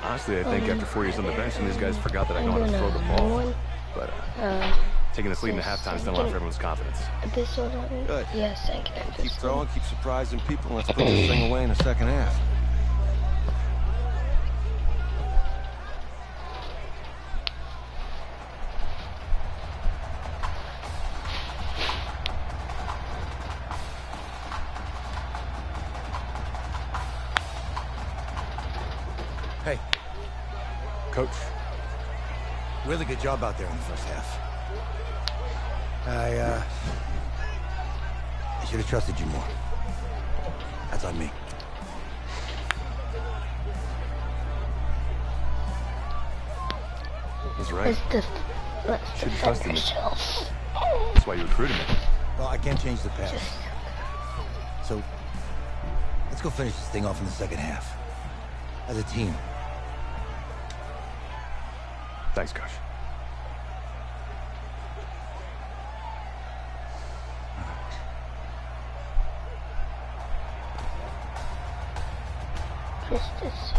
Honestly, I think after 4 years on the bench, some of these guys forgot that I know how to throw the ball. But taking this lead in halftime has done a lot for everyone's confidence. This one, Good. yes, I can. Keep throwing, keep surprising people, and let's put this thing away in the second half. Hey. Coach. Really good job out there in the first half. I should have trusted you more. That's on me. He's right. Let's Should have trusted me. ourselves. That's why you recruited me. Well, I can't change the past. So, let's go finish this thing off in the second half. As a team. Thanks, Coach. Just a sec.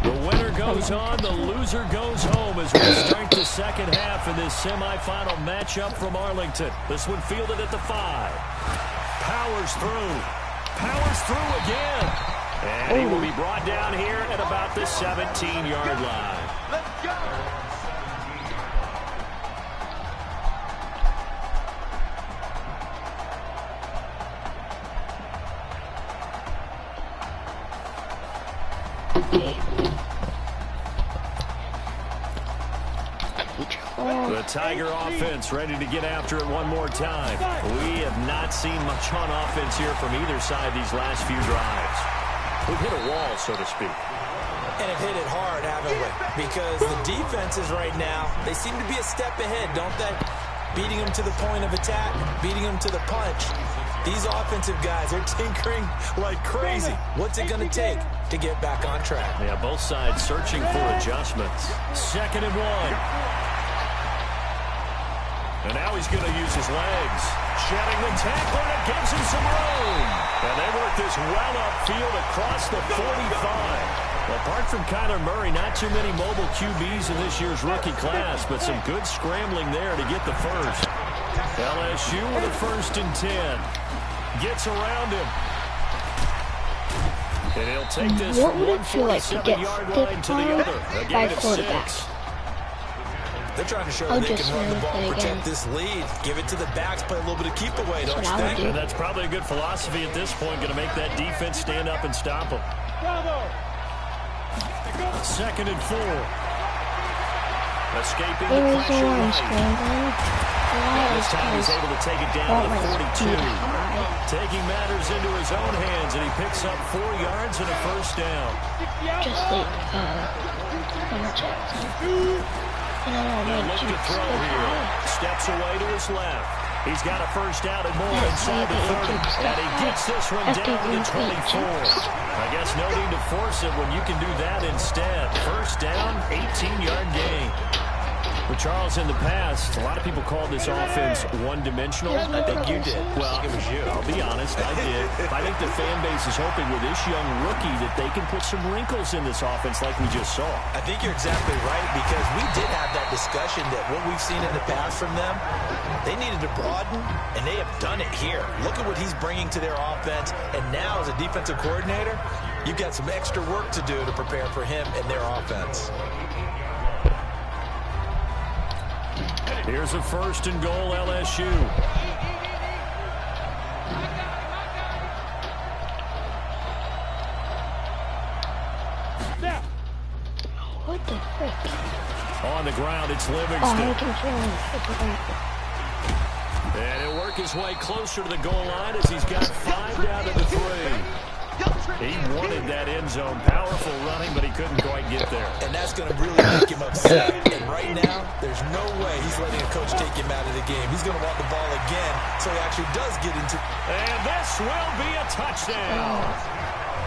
The winner goes on, the loser goes home as we start the second half in this semifinal matchup from Arlington. This one fielded at the 5. Powers through again. And he will be brought down here at about the 17-yard line. Let's go! The Tiger offense ready to get after it one more time. We have not seen much on offense here from either side these last few drives. We've hit a wall, so to speak. And have hit it hard, haven't we? Because the defenses right now, they seem to be a step ahead, don't they? Beating them to the point of attack, beating them to the punch. These offensive guys are tinkering like crazy. What's it going to take to get back on track? Yeah, both sides searching for adjustments. 2nd and 1. And now he's going to use his legs. Shedding the tackler, and it gives him some room. And they work this well upfield across the 45. Well, apart from Kyler Murray, not too many mobile QBs in this year's rookie class, but some good scrambling there to get the first. LSU with a 1st and 10. Gets around him. And he'll take this What from would it feel like to get 147-yard line to the other. A by gain of quarterback? 6. They're trying to show I'll that they just can run the run ball, it again. protect this lead. Give it to the backs, play a little bit of keep away, don't you That's what I would think? do. And that's probably a good philosophy at this point. Going to make that defense stand up and stop them. 2nd and 4. Escaping the pressure right. This time he's able to take it down to the 42. Taking matters into his own hands, and he picks up 4 yards and a 1st down. Just like, Look to throw here. Steps away to his left. He's got a 1st down and more inside the 30. And he gets this one down to the 24. I guess no need to force it when you can do that instead. 1st down, 18-yard gain. But Charles, in the past, a lot of people called this offense one-dimensional. I think you did. Well, it was you. I'll be honest, I did. I think the fan base is hoping with this young rookie that they can put some wrinkles in this offense like we just saw. I think you're exactly right, because we did have that discussion that what we've seen in the past from them, they needed to broaden, and they have done it here. Look at what he's bringing to their offense, and now as a defensive coordinator, you've got some extra work to do to prepare for him and their offense. Here's a 1st and goal, LSU. what the frick? On the ground, it's Livingston. Oh, I can feel it. And he'll work his way closer to the goal line as he's got 5 down to the 3. He wanted that end zone. Powerful running, but he couldn't quite get there. And that's going to really make him upset. And right now, there's no way he's letting a coach take him out of the game. He's going to want the ball again, so he actually does get into... And this will be a touchdown.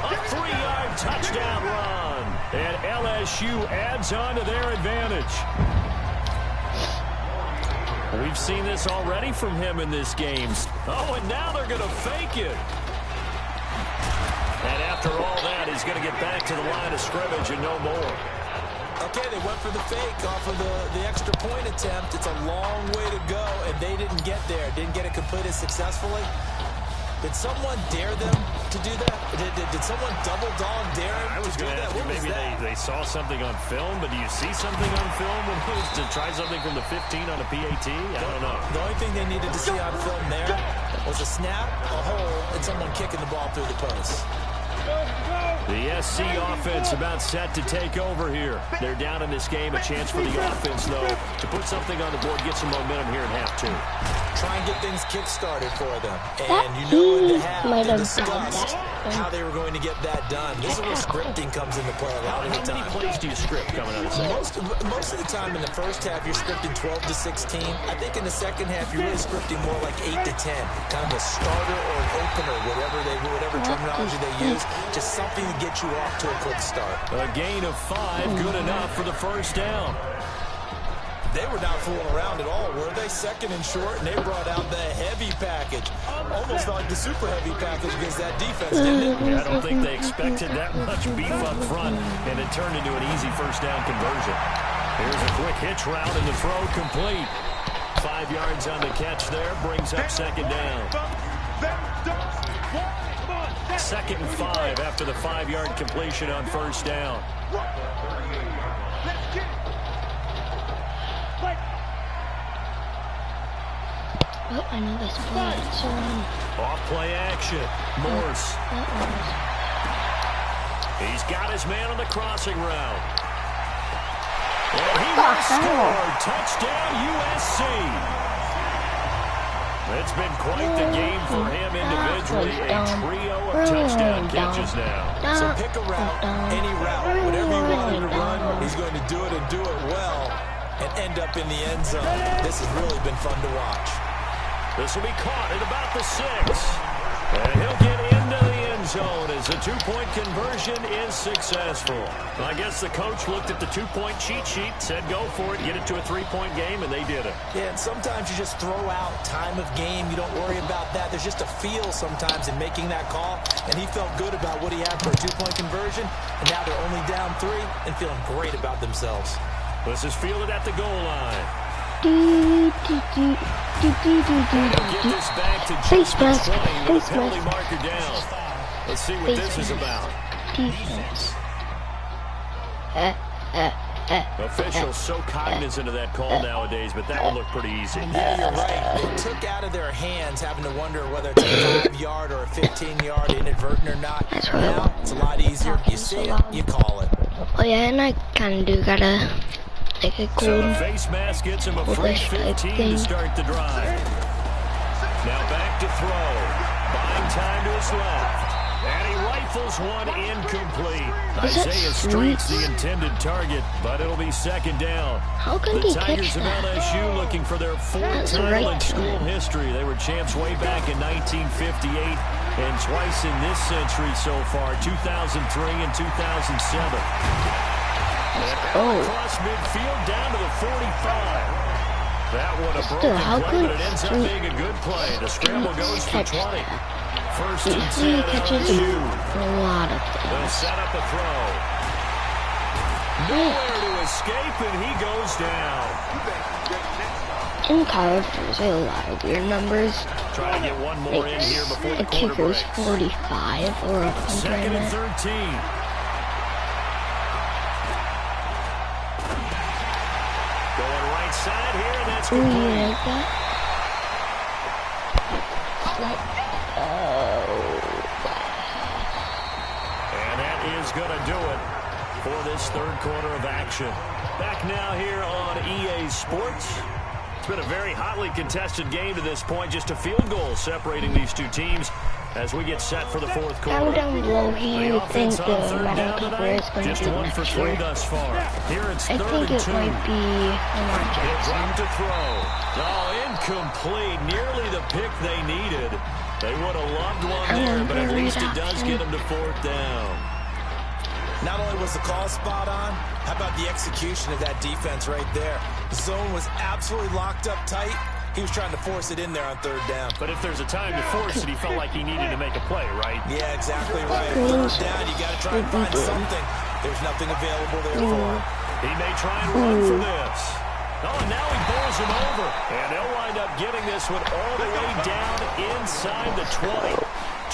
A 3-yard touchdown run. And LSU adds on to their advantage. We've seen this already from him in this game. Oh, and now they're going to fake it. And after all that, he's going to get back to the line of scrimmage and no more. Okay, they went for the fake off of the extra point attempt. It's a long way to go, and they didn't get there. Didn't get it completed successfully. Did someone dare them to do that? Did someone double dog dare them to do that? What was maybe that? they saw something on film, but do you see something on film when it was to try something from the 15 on a PAT? I don't know. The only thing they needed to see on film there was a snap, a hole, and someone kicking the ball through the post. The SC offense about set to take over here. They're down in this game. A chance for the offense, though, to put something on the board, get some momentum here in half two. Try and get things kick-started for them. And you know in the half, they discussed how they were going to get that done. This is where scripting comes into play a lot of the time. How many plays do you script coming out of the second? Most of the time in the first half, you're scripting 12 to 16. I think in the second half, you're really scripting more like 8 to 10. Kind of a starter or an opener, whatever terminology they use. Just something to get you off to a quick start. A gain of 5, good enough for the first down. They were not fooling around at all, were they? Second and short, and they brought out the heavy package. Almost like the super heavy package against that defense, didn't it? Yeah, I don't think they expected that much beef up front, and it turned into an easy first down conversion. Here's a quick hitch route, and the throw complete. 5 yards on the catch there, brings up second down. 2nd and 5 after the 5-yard completion on first down. Oh, I know this play. It's Off play action. Morse. He's got his man on the crossing route. And he will score. Touchdown USC. It's been quite the game for him individually. A trio of touchdown catches now. So pick a route, any route, whatever you want him to run, he's going to do it and do it well and end up in the end zone. This has really been fun to watch. This will be caught at about the 6. And he'll get into the end zone as the 2-point conversion is successful. I guess the coach looked at the 2-point cheat sheet, said go for it, get it to a 3-point game, and they did it. Yeah, and sometimes you just throw out time of game. You don't worry about that. There's just a feel sometimes in making that call, and he felt good about what he had for a 2-point conversion, and now they're only down 3 and feeling great about themselves. This is fielded at the goal line. Face mask. Face Penalty mask. marker down. Let's see what this is about. Defense. Officials so cognizant of that call nowadays, but that would look pretty easy. Yeah, you're right. They took out of their hands having to wonder whether it's a 5-yard or a 15-yard inadvertent or not. Now, it's a lot easier. You see it, you call it. Oh yeah, and I kind of do gotta make a So cool the face mask gets him a free 15 to start the drive. Now back to throw. Buying time to his left. And he rifles one incomplete. Isaiah Street's the intended target, but it'll be second down. How can The he Tigers catch of that? LSU looking for their 4th That's title right in to school him. history. They were champs way back in 1958 and twice in this century so far, 2003 and 2007. Across midfield down to the 45. That one a Still, broken how play, could but it ends up Street being a good play. The scramble goes for catch 20. that? First He and 10 catches LSU. a lot of They'll things. set up a throw. Nowhere to escape, and he goes down. In college, there's a lot of weird numbers. Try to get one more in here before the A quarter kicker's breaks. 45 or a punter. Second and 13. Going right side here, and that's Ooh, you complete. like that? And that is going to do it for this third quarter of action. Back now here on EA Sports. It's been a very hotly contested game to this point. Just a field goal separating these two teams as we get set for the fourth quarter. Down below here, The I think offense the on third Madden down cover tonight, is going to just be 1 for next 3 year. thus far. Here it's I third think and it 2. might be Lamar It Jackson. dropped to throw. Oh, incomplete. Nearly the pick they needed. They would have loved one there, but at least it does get them to 4th down. Not only was the call spot on, how about the execution of that defense right there? The zone was absolutely locked up tight. He was trying to force it in there on third down. But if there's a time to force it, he felt like he needed to make a play, right? Yeah, exactly right. Third down, you got to try and find something. There's nothing available there for him. He may try and run for this. Oh, and now he bowls him over. And they'll wind up getting this one all the way down inside the 20.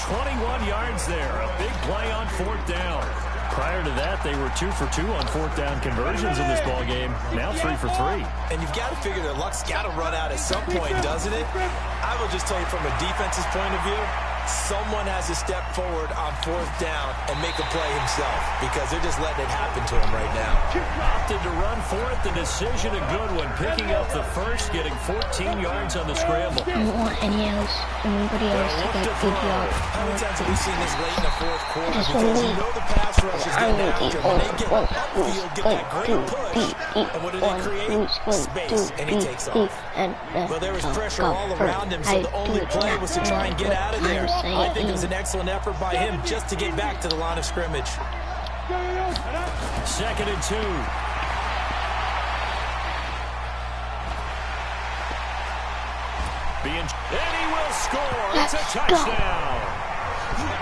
21 yards there. A big play on fourth down. Prior to that, they were 2 for 2 on fourth down conversions in this ballgame. Now 3 for 3. And you've got to figure their luck's got to run out at some point, doesn't it? I will just tell you from a defense's point of view, someone has to step forward on fourth down and make a play himself because they're just letting it happen to him right now. Opted to run for it. The decision a good one. Picking up the first, getting 14 yards on the scramble. I don't want anybody else to get good yards. How many times have we seen this late in the fourth quarter? Because you know the pass rush is getting after him. When they get upfield, get that great push. And what do they create? Space. And he takes off. Well, there was pressure all around him, so the only play was to try and get out of there. I think it was an excellent effort by him just to get back to the line of scrimmage. 2nd and 2. And he will score. It's a touchdown.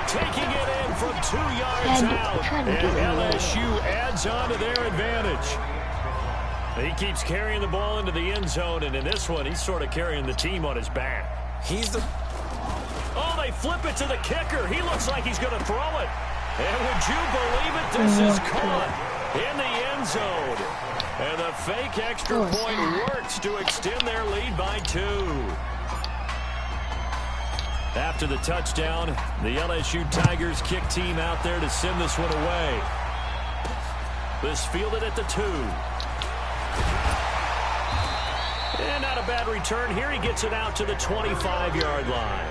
Taking it in from 2 yards out. And LSU adds on to their advantage. He keeps carrying the ball into the end zone, and in this one, he's sort of carrying the team on his back. Oh, they flip it to the kicker. He looks like he's going to throw it. And would you believe it? This is caught in the end zone. And the fake extra point works to extend their lead by 2. After the touchdown, the LSU Tigers kick team out there to send this one away. This fielded at the 2. And not a bad return here. He gets it out to the 25-yard line.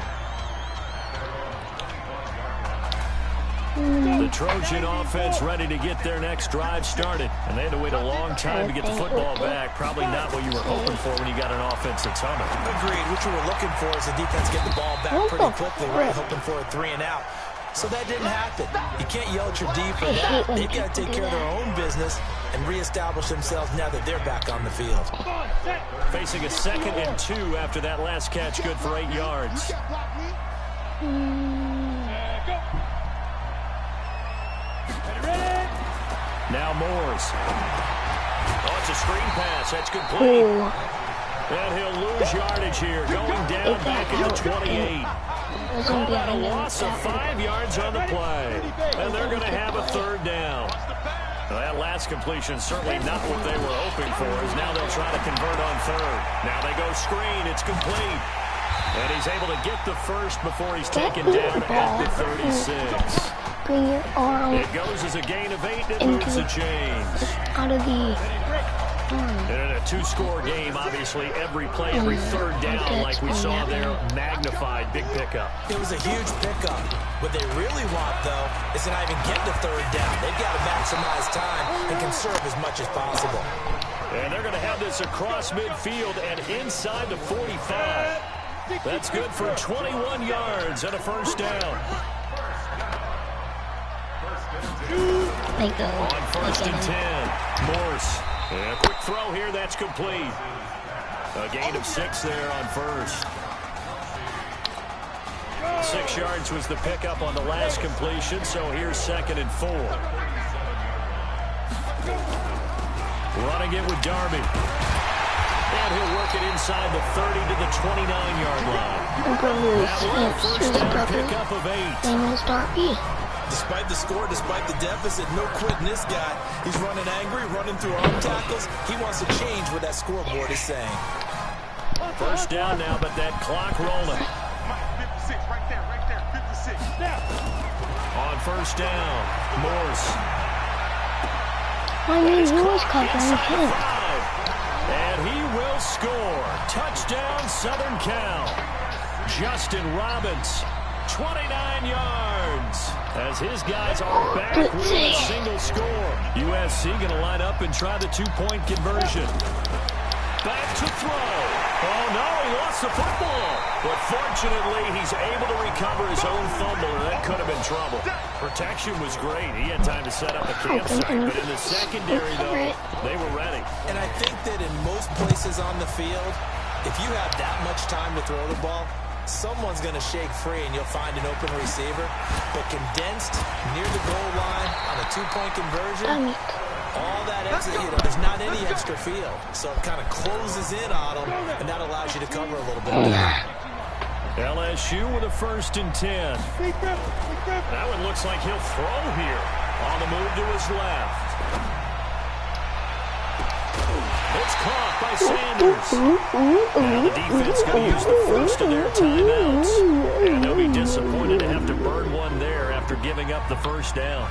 The Trojan offense ready to get their next drive started. And they had to wait a long time to get the football back. Probably not what you were hoping for when you got an offense that's humming. Agreed. What you were looking for is the defense get the ball back pretty quickly, right? Hoping for a 3 and out. So that didn't happen. You can't yell at your D for that. They've got to take care of their own business and reestablish themselves now that they're back on the field. Facing a 2nd and 2 after that last catch, good for 8 yards. Now Moores. Oh, it's a screen pass. That's complete. And he'll lose yardage here, going down back at the 28. Call that a loss of 5 yards on the play. And they're going to have a 3rd down. Well, that last completion certainly not what they were hoping for, as now they'll try to convert on 3rd. Now they go screen. It's complete. And he's able to get the first before he's taken down at the 36. Bring your arm. It goes as a gain of 8 and moves the chains. Out of the And in a 2-score game, obviously every play, every 3rd down, like we saw there, magnified, big pickup. It was a huge pickup. What they really want, though, is to not even get the 3rd down. They've got to maximize time and conserve as much as possible. And they're going to have this across midfield and inside the 45. That's good for 21 yards and a 1st down. They go. On 1st and 10, Morse. And a quick throw here, that's complete. A gain of 6 there on 1st. 6 yards was the pickup on the last completion, so here's 2nd and 4. Running it with Darby. And he'll work it inside the 30 to the 29-yard line. That will a 1st down pickup of 8. Despite the score, despite the deficit, no quitting this guy. He's running angry, running through arm tackles. He wants to change what that scoreboard is saying. 1st down now, but that clock rolling. 56, right there, 56. On 1st down, Morse. I mean, he was covering him. And he will score. Touchdown, Southern Cal. Justin Robbins, 29 yards. As his guys are back with a single score. USC going to line up and try the 2-point conversion. Back to throw. Oh, no, he lost the football. But fortunately, he's able to recover his own fumble, and that could have been trouble. Protection was great. He had time to set up the campsite, but in the secondary, though, they were ready. And I think that in most places on the field, if you have that much time to throw the ball, someone's going to shake free and you'll find an open receiver. But condensed near the goal line on a two-point conversion, all that extra, there's not any extra field. So it kind of closes in on them, and that allows you to cover a little bit better. LSU with a 1st and 10. That one looks like he'll throw here. On the move to his left. It's caught by Sanders. Now the defense going to use the first of their timeouts. And they'll be disappointed to have to burn one there after giving up the first down.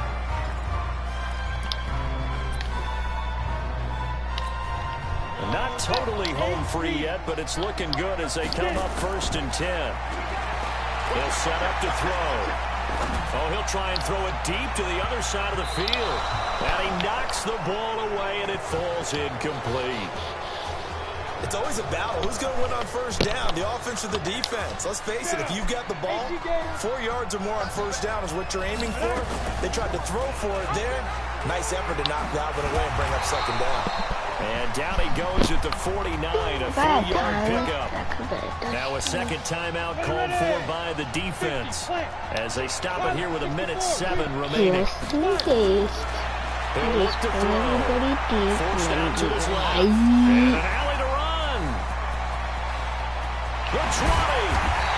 Not totally home free yet, but it's looking good as they come up 1st and 10. He'll set up to throw. Oh, he'll try and throw it deep to the other side of the field. And he knocks the ball away, and it falls incomplete. It's always a battle. Who's going to win on first down, the offense or the defense? Let's face it, if you've got the ball, 4 yards or more on first down is what you're aiming for. They tried to throw for it there. Nice effort to knock Galvin away and bring up 2nd down. And down he goes at the 49, a 3-yard pickup. Now a second timeout called for by the defense as they stop it here with 1:07 remaining. He'll look to throw. Forced out to his left. And an alley to run. The 20.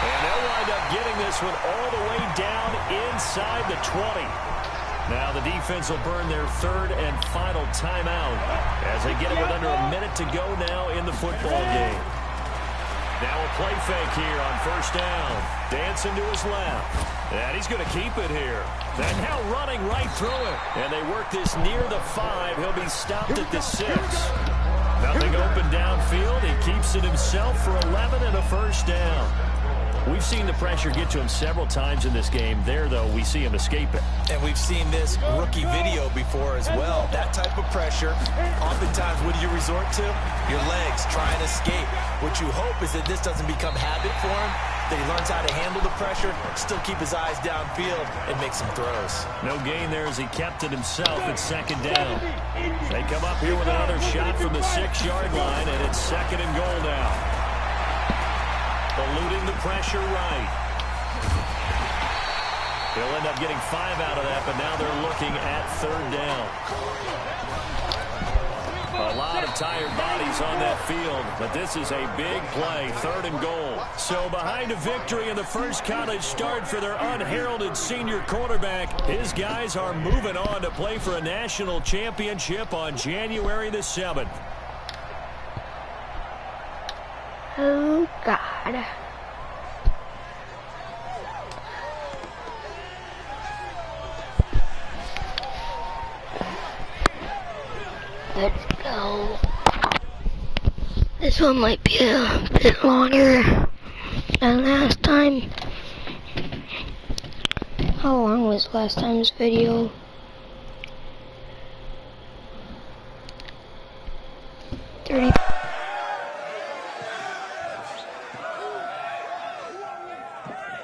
And they'll wind up getting this one all the way down inside the 20. Now the defense will burn their 3rd and final timeout as they get it with under a minute to go now in the football game. Now a play fake here on 1st down. Dancing to his left. And he's going to keep it here. And now running right through it. And they work this near the 5. He'll be stopped at the 6. Nothing open downfield. He keeps it himself for 11 and a 1st down. We've seen the pressure get to him several times in this game. There, though, we see him escape it. And we've seen this rookie video before as well. That type of pressure, oftentimes, what do you resort to? Your legs, try and escape. What you hope is that this doesn't become habit for him, that he learns how to handle the pressure, still keep his eyes downfield, and make some throws. No gain there as he kept it himself at 2nd down. They come up here with another shot from the 6-yard line, and it's 2nd and goal now. Eluding the pressure right. He'll end up getting 5 out of that, but now they're looking at 3rd down. A lot of tired bodies on that field, but this is a big play, 3rd and goal. So behind a victory in the first college start for their unheralded senior quarterback, his guys are moving on to play for a national championship on January the 7th. Oh, God. Let's go. This one might be a bit longer than last time. How long was last time's video?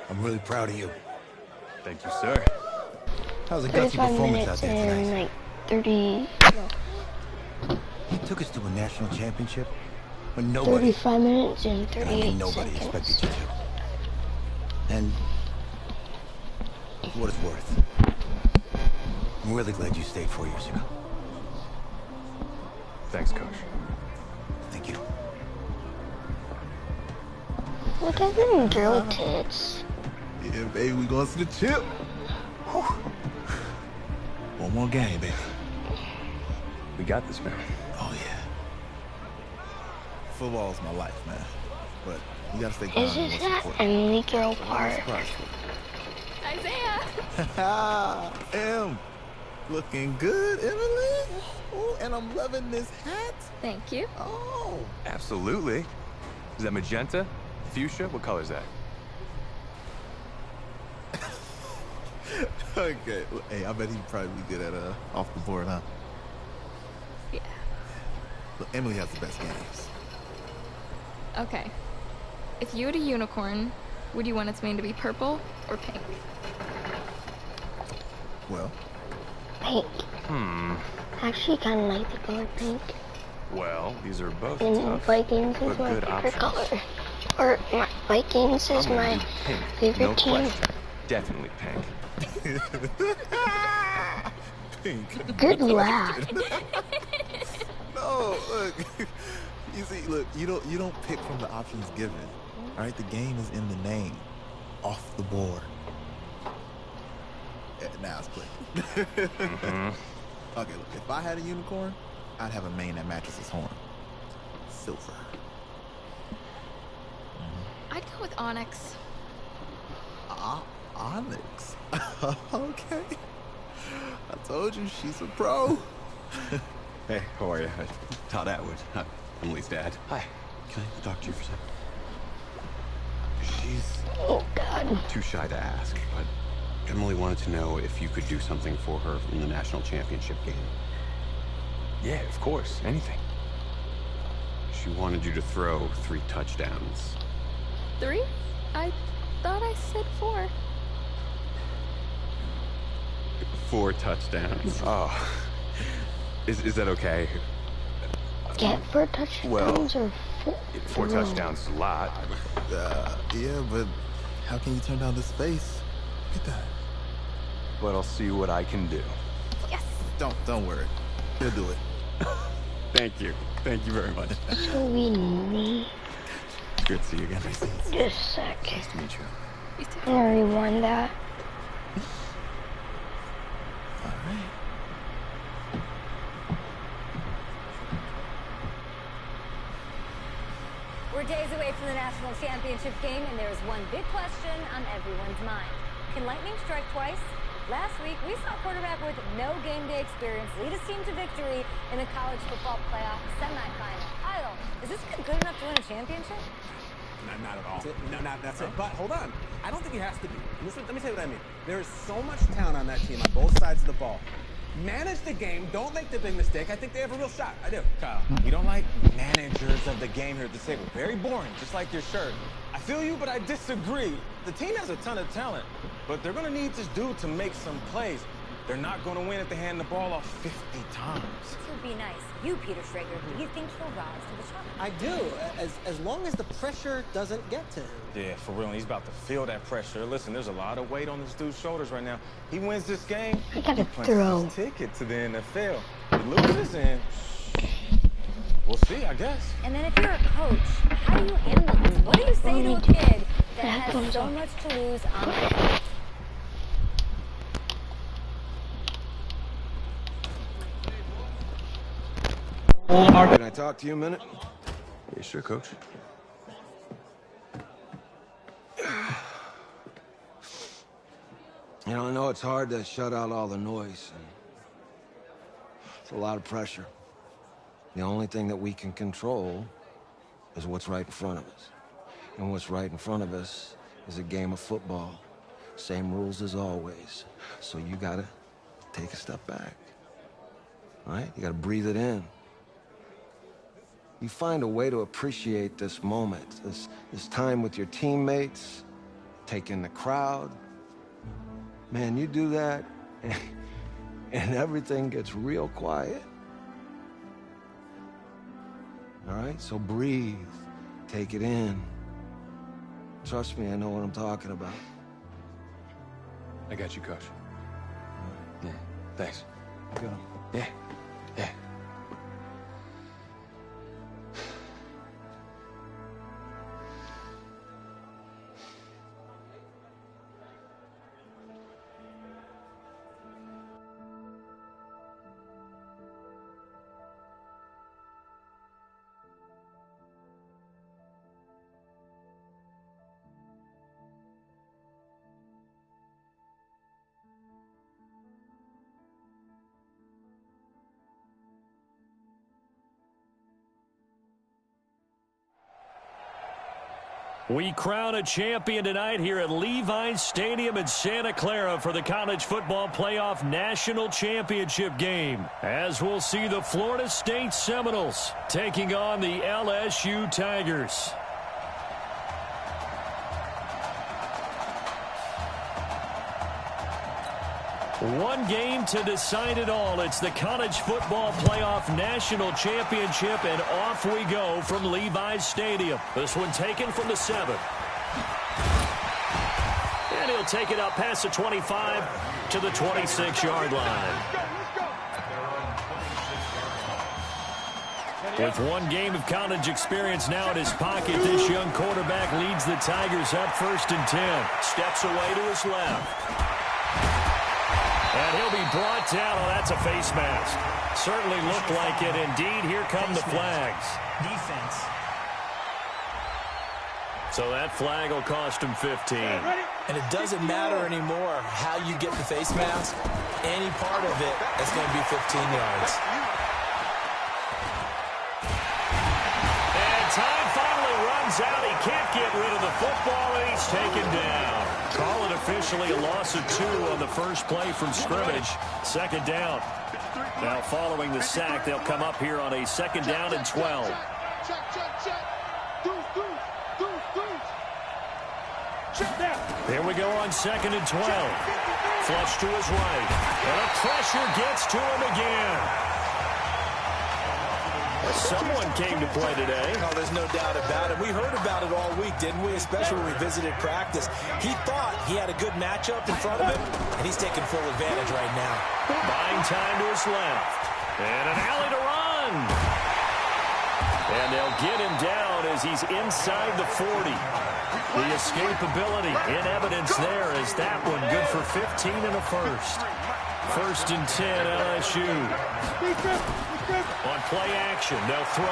I'm really proud of you. Thank you, sir. That was a gutsy 35 performance minutes out there and tonight. like 30. You took us to a national championship when nobody, 35 minutes and I 38 mean nobody seconds. expected you to. And for what it's worth, I'm really glad you stayed 4 years ago. Thanks, Coach. Thank you. Look at them drill tits. Yeah, baby, we going to the chip. Whew. One more game, baby. We got this, man. Oh, yeah. Football's my life, man. But you got to stay calm. Is this that Emily girl part? Isaiah! Em, looking good, Emily. Oh, and I'm loving this hat. Thank you. Oh. Absolutely. Is that magenta? Fuchsia? What color is that? Okay. Well, hey, I bet he'd probably be good at off the board, huh? Yeah. Look, Emily has the best games. Okay. If you had a unicorn, would you want its mane to be purple or pink? Well, Pink. I actually kind of like the color pink. Well, these are both And tough, Vikings is but my good favorite options. color. Or Vikings I'm is gonna my do pink, favorite no team. question. Definitely pink. pink. Good laugh. No, look. You see, look, you don't pick from the options given. All right, the game is in the name. Off the board. Yeah, now it's clear. Okay, look, if I had a unicorn, I'd have a mane that matches his horn. Silver. I'd go with onyx. Onyx. Okay. I told you she's a pro. Hey, how are you? Todd Atwood. Emily's dad. Hi. Can I talk to you for a second? She's Oh, God. Too shy to ask, but Emily wanted to know if you could do something for her in the national championship game. Yeah, of course. Anything. She wanted you to throw 3 touchdowns. 3? I thought I said 4. 4 touchdowns. Oh. Is that okay? Get 4 touchdowns or 4? 4 touchdowns is a lot. yeah, but how can you turn down this space? Look at that. But I'll see what I can do. Yes. Don't worry. He'll do it. Thank you. Thank you very much. So we need Good to see you again. just a sec. Nice to meet you. You too. I'm gonna rewind that. All right. We're days away from the national championship game, and there's one big question on everyone's mind. Can lightning strike twice? Last week, we saw a quarterback with no game day experience lead his team to victory in the college football playoff semifinal. Idle, is this kid good enough to win a championship? Not at all. That's it. But hold on. I don't think he has to be. Let me tell you what I mean. There is so much talent on that team on both sides of the ball. Manage the game. Don't make the big mistake. I think they have a real shot. I do. Kyle, we don't like managers of the game here at the table. Very boring, just like your shirt. I feel you, but I disagree. The team has a ton of talent, but they're going to need this dude to make some plays. They're not going to win if they hand the ball off 50 times. To be nice, you, Peter Schrager, do you think he'll rise to the challenge? I do, as long as the pressure doesn't get to him. Yeah, for real. He's about to feel that pressure. Listen, there's a lot of weight on this dude's shoulders right now. He wins this game, I gotta he punches throw. his ticket to the NFL. He loses, and we'll see, I guess. And then if you're a coach, how do you handle this? What do you say to a kid that has so much to lose on the field? Can I talk to you a minute? Yeah, sure, Coach. You know, I know it's hard to shut out all the noise. And it's a lot of pressure. The only thing that we can control is what's right in front of us. And what's right in front of us is a game of football. Same rules as always. So you gotta take a step back. All right? You gotta breathe it in. You find a way to appreciate this moment, this time with your teammates, take in the crowd. Man, you do that, and everything gets real quiet. All right, so breathe, take it in. Trust me, I know what I'm talking about. I got you, Coach. Yeah, thanks. Go. Yeah, yeah. We crown a champion tonight here at Levi's Stadium in Santa Clara for the College Football Playoff National Championship game, as we'll see the Florida State Seminoles taking on the LSU Tigers. One game to decide it all. It's the College Football Playoff National Championship, and off we go from Levi's Stadium. This one taken from the 7. And he'll take it up past the 25 to the 26-yard line. With one game of college experience now in his pocket, this young quarterback leads the Tigers up 1st and 10. Steps away to his left. And he'll be brought down. Oh, that's a face mask. Certainly looked like it. Indeed, here come the flags. Defense. So that flag will cost him 15. And it doesn't matter anymore how you get the face mask. Any part of it is going to be 15 yards. And time finally runs out. He can't get rid of the football, and he's taken down. Call it officially a loss of 2 on the first play from scrimmage. 2nd down. Now following the sack, they'll come up here on a 2nd down and 12. Here we go on 2nd and 12. Flush to his right. And the pressure gets to him again. Someone came to play today. Oh, there's no doubt about it. We heard about it all week, didn't we? Especially when we visited practice. He thought he had a good matchup in front of him, and he's taking full advantage right now. Buying time to his left. And an alley to run. And they'll get him down as he's inside the 40. The escapability in evidence there as that one good for 15 and a first. 1st and 10, LSU. On play action, they'll throw.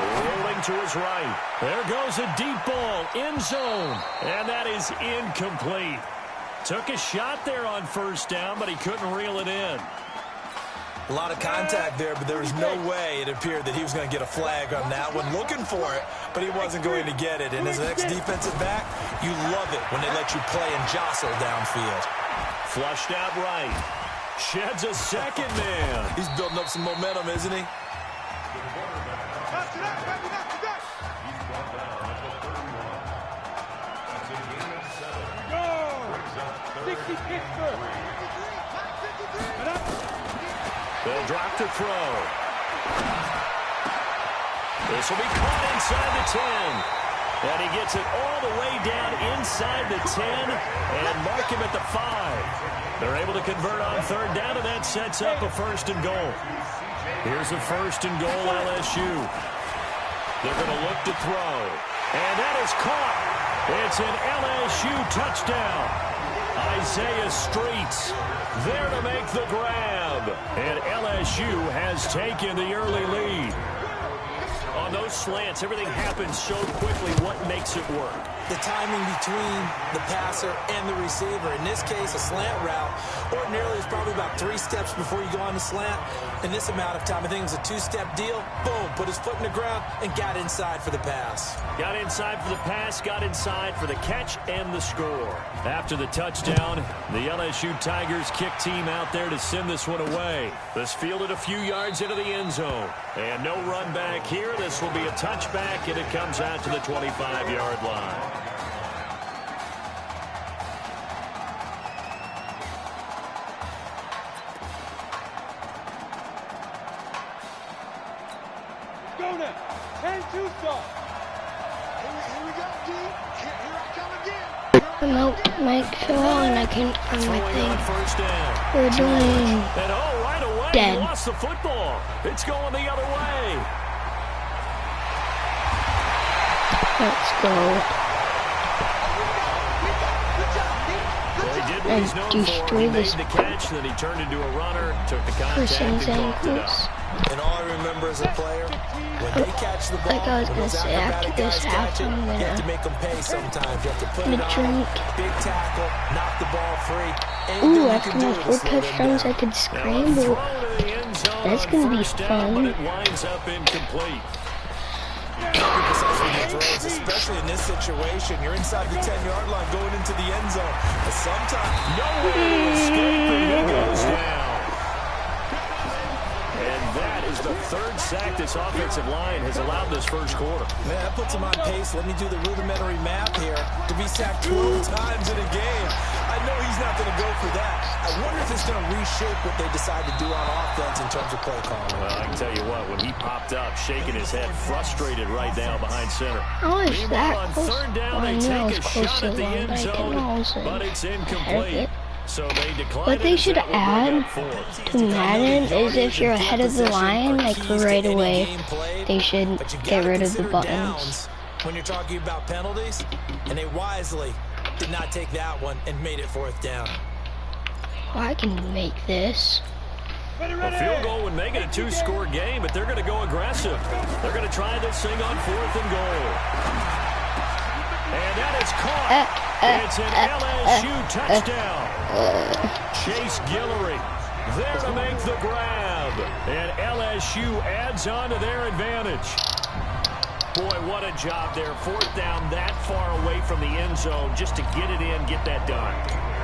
Rolling to his right. There goes a deep ball, end zone. And that is incomplete. Took a shot there on 1st down, but he couldn't reel it in. A lot of contact there, but there was no way it appeared that he was going to get a flag on that one. Looking for it, but he wasn't going to get it. And as an ex-defensive back, you love it when they let you play and jostle downfield. Flushed out right. Sheds a 2nd man. He's building up some momentum, isn't he? They'll drop to throw. This will be caught inside the 10. And he gets it all the way down inside the 10 and mark him at the 5. They're able to convert on 3rd down, and that sets up a 1st and goal. Here's a 1st and goal, LSU. They're going to look to throw. And that is caught. It's an LSU touchdown. Isaiah Streets there to make the grab. And LSU has taken the early lead. On those slants, everything happens so quickly. What makes it work? The timing between the passer and the receiver. In this case, a slant route. Ordinarily, it's probably about 3 steps before you go on the slant. In this amount of time, I think it was a 2-step deal. Boom, put his foot in the ground and got inside for the pass. Got inside for the pass, got inside for the catch and the score. After the touchdown, the LSU Tigers kick team out there to send this one away. This fielded a few yards into the end zone. And no run back here. This will be a touchback, and it comes out to the 25-yard line. Go now. 10-2 start. Here we go, D. Here I come again. I'm out my phone and I can't find my thing. We're doing and oh, right away, dead. He lost the football. It's going the other way. Let's go. And destroy this the catch, then he turned into a runner, took the contact, person's ankles. And all I remember as a player, when they catch the ball, like I was gonna say, after this half, I'm you have to make them pay sometimes. You have to put it on, drink. big tackle, knock the ball free. Ooh, after my 4 touchdowns, I could scramble. That's gonna be fun. But it winds up incomplete. Be precise with your throws, especially in this situation. You're inside the 10-yard line going into the end zone. But sometimes nowhere to escape, and he goes down. And that is the third sack this offensive line has allowed this first quarter. Man, that puts him on pace. Let me do the rudimentary math here. To be sacked 12 times in a game, I know he's not going to go for that. I wonder if it's going to reshape what they decide to do on offense in terms of play calling. Well, I can tell you what, when he popped up, shaking his head, frustrated right now behind center. Meanwhile, on third down, they take a shot at the end zone, but it's incomplete. So they decline. What they should add to Madden is if you're ahead of the line, like right away, they should get rid of the buttons. When you're talking about penalties, and they wisely did not take that one and made it fourth down. Well, I can make this. A field goal would make it a 2-score game, but they're going to go aggressive. They're going to try this thing on 4th and goal. And that is caught. It's an LSU touchdown. Chase Guillory there to make the grab. And LSU adds on to their advantage. Boy, what a job there. 4th down that far away from the end zone just to get it in, get that done.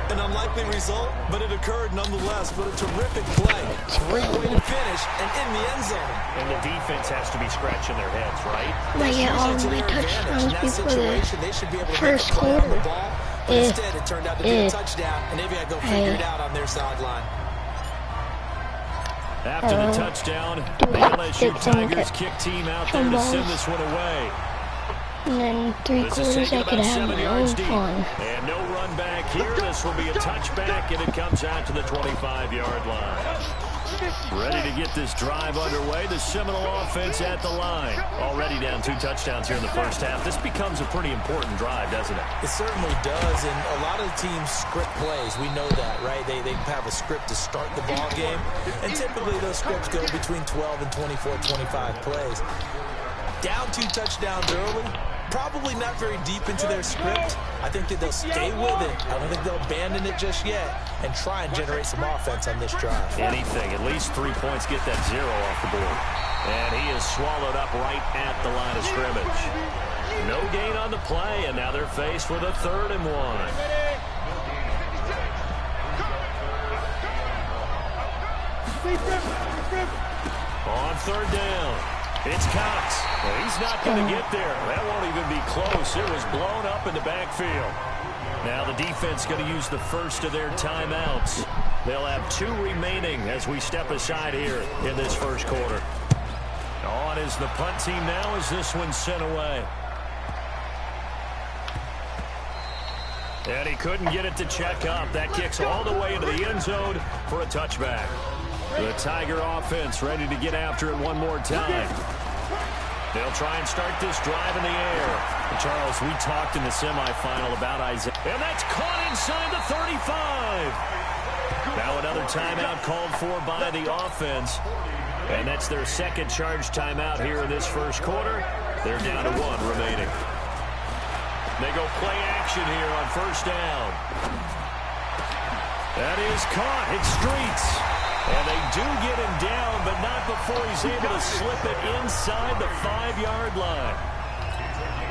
An unlikely result, but it occurred nonetheless. But a terrific play. Great way to finish and in the end zone. And the defense has to be scratching their heads, right? They get all my touchdowns before the first quarter. Instead, it turned out to be a touchdown, and they've got to go figure it out on their sideline. After the touchdown, the LSU Tigers kick team out there to send this one away. And then 3 quarters I could have my own fun. And no run back here. This will be a touchback, and it comes out to the 25-yard line. Ready to get this drive underway. The Seminole offense at the line. Already down 2 touchdowns here in the first half. This becomes a pretty important drive, doesn't it? It certainly does, and a lot of the teams script plays. We know that, right? They have a script to start the ball game, and typically those scripts go between 12 and 24, 25 plays. Down 2 touchdowns early. Probably not very deep into their script. I think that they'll stay with it. I don't think they'll abandon it just yet and try and generate some offense on this drive. Anything. At least 3 points, get that 0 off the board. And he is swallowed up right at the line of scrimmage. No gain on the play, and now they're faced with a 3rd and 1. On 3rd down. It's Cox. Well, he's not going to get there. That won't even be close. It was blown up in the backfield. Now the defense going to use the first of their timeouts. They'll have 2 remaining as we step aside here in this first quarter. On is the punt team now as this one's sent away. And he couldn't get it to check up. That kicks all the way into the end zone for a touchback. The Tiger offense ready to get after it one more time. They'll try and start this drive in the air. And Charles, we talked in the semifinal about Isaiah. And that's caught inside the 35. Now another timeout called for by the offense. And that's their second charge timeout here in this first quarter. They're down to 1 remaining. They go play action here on 1st down. That is caught. It's Streets. And they do get him down, but not before he's able to slip it inside the 5-yard line.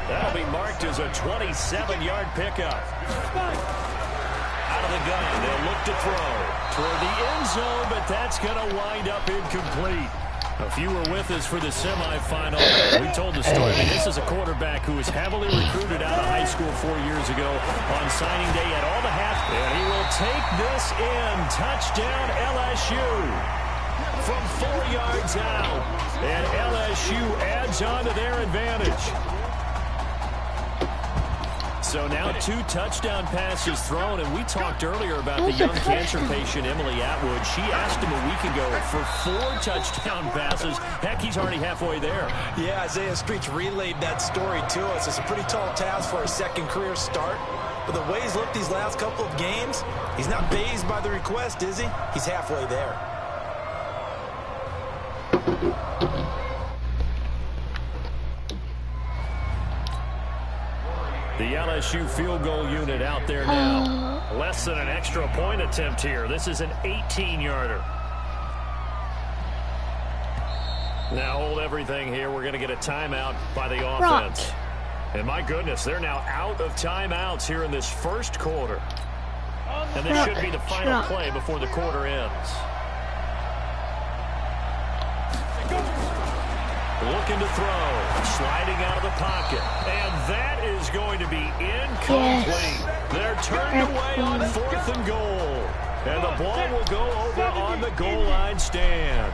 That'll be marked as a 27-yard pickup. Out of the gun, they'll look to throw toward the end zone, but that's going to wind up incomplete. If you were with us for the semifinal, we told the story. I mean, this is a quarterback who was heavily recruited out of high school 4 years ago. On signing day at all the half. And he will take this in. Touchdown LSU from 4 yards out. And LSU adds on to their advantage. So now 2 touchdown passes thrown, and we talked earlier about the young cancer patient, Emily Atwood. She asked him a week ago for 4 touchdown passes. Heck, he's already halfway there. Yeah, Isaiah Streets relayed that story to us. It's a pretty tall task for a second career start. But the way he's looked these last couple of games, he's not fazed by the request, is he? He's halfway there. The LSU field goal unit out there now. Less than an extra point attempt here. This is an 18-yarder. Now hold everything here. We're going to get a timeout by the offense. And my goodness, they're now out of timeouts here in this first quarter. And this should be the final play before the quarter ends. Looking to throw. Sliding out of the pocket. And that is going to be incomplete. They're turned away on 4th and goal. And the ball will go over on the goal line stand.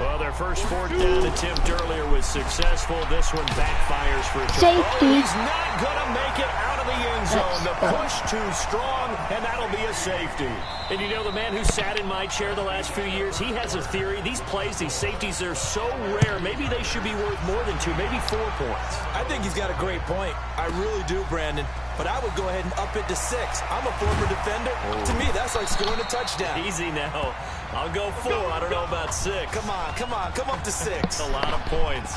Well, their first 4th down attempt earlier was successful. This one backfires for a safety. Oh, he's not going to make it out of the end zone. The push too strong, and that'll be a safety. And you know, the man who sat in my chair the last few years, he has a theory. These plays, these safeties, they're so rare. Maybe they should be worth more than 2, maybe 4 points. I think he's got a great point. I really do, Brandon. But I would go ahead and up it to 6. I'm a former defender. Oh. To me, that's like scoring a touchdown. Easy now. I'll go 4. I don't know about 6. Come on. Come up to 6. A lot of points.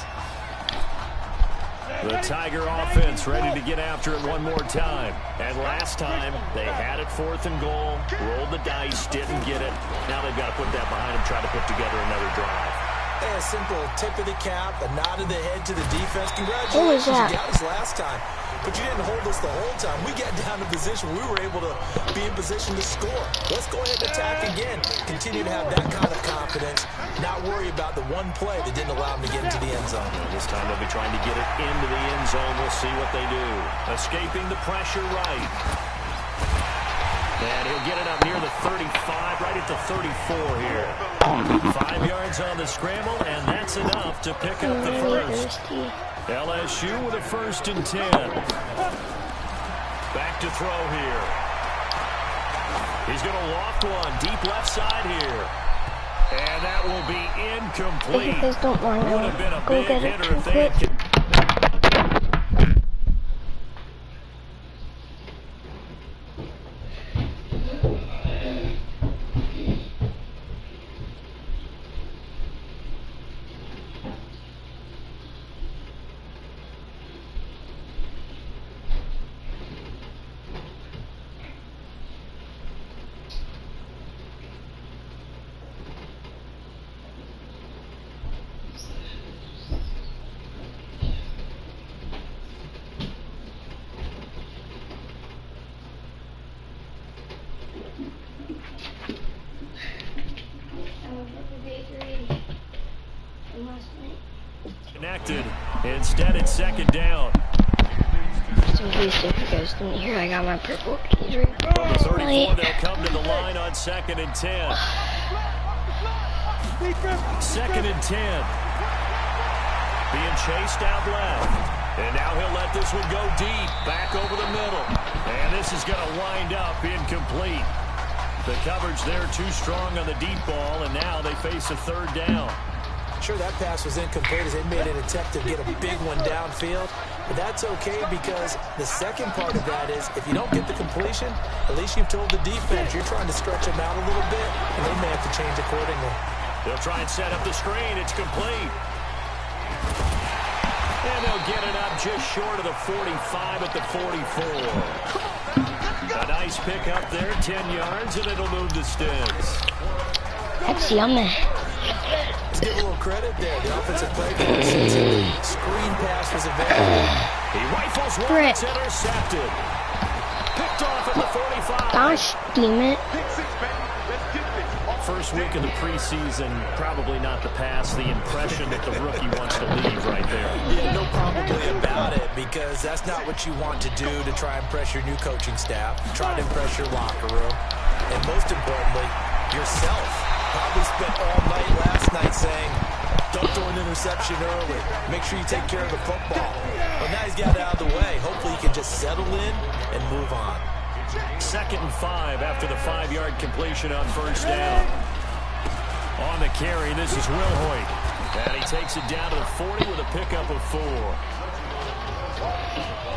The Tiger offense ready to get after it one more time. And last time, they had it 4th and goal, rolled the dice, didn't get it. Now they've got to put that behind them, try to put together another drive. Hey, a simple tip of the cap, a nod of the head to the defense. Congratulations, you got us last time. But you didn't hold us the whole time. We got down to position. We were able to be in position to score. Let's go ahead and attack again. Continue to have that kind of confidence. Not worry about the one play that didn't allow them to get into the end zone. This time they'll be trying to get it into the end zone. We'll see what they do. Escaping the pressure right. And he'll get it up near the 35, right at the 34 here. 5 yards on the scramble, and that's enough to pick up the first. LSU with a 1st and 10. Back to throw here. He's going to loft one deep left side here. And that will be incomplete. If you guys don't want Would have been a go big get it hitter too if they quick. had... Connected. Instead, it's 2nd down. So please, if you guys didn't hear, I got my purple keys right. From the 34, they'll come to the line on 2nd and 10. 2nd and 10. Being chased out left. And now he'll let this one go deep. Back over the middle. And this is going to wind up incomplete. The coverage there too strong on the deep ball, and now they face a 3rd down. Sure, that pass was incomplete as they made an attempt to get a big one downfield. But that's okay because the second part of that is if you don't get the completion, at least you've told the defense you're trying to stretch them out a little bit, and they may have to change accordingly. They'll try and set up the screen. It's complete. And they'll get it up just short of the 45 at the 44. A nice pick up there, 10 yards, and it'll move the sticks. That's yummy. Let's give a little credit there. The offensive play screen pass was available. He rifles one, it's intercepted. Picked off at the 45. Gosh, damn it. First week of the preseason, probably not the pass, the impression that the rookie wants to leave right there. Yeah, no probably about it, because that's not what you want to do to try and press your new coaching staff, try to impress your locker room, and most importantly, yourself. Probably spent all night last night saying, don't throw an interception early. Make sure you take care of the football. Well, now he's got it out of the way. Hopefully he can just settle in and move on. 2nd and 5 after the 5-yard completion on 1st down. On the carry, this is Will Hoyt. And he takes it down to the 40 with a pickup of 4.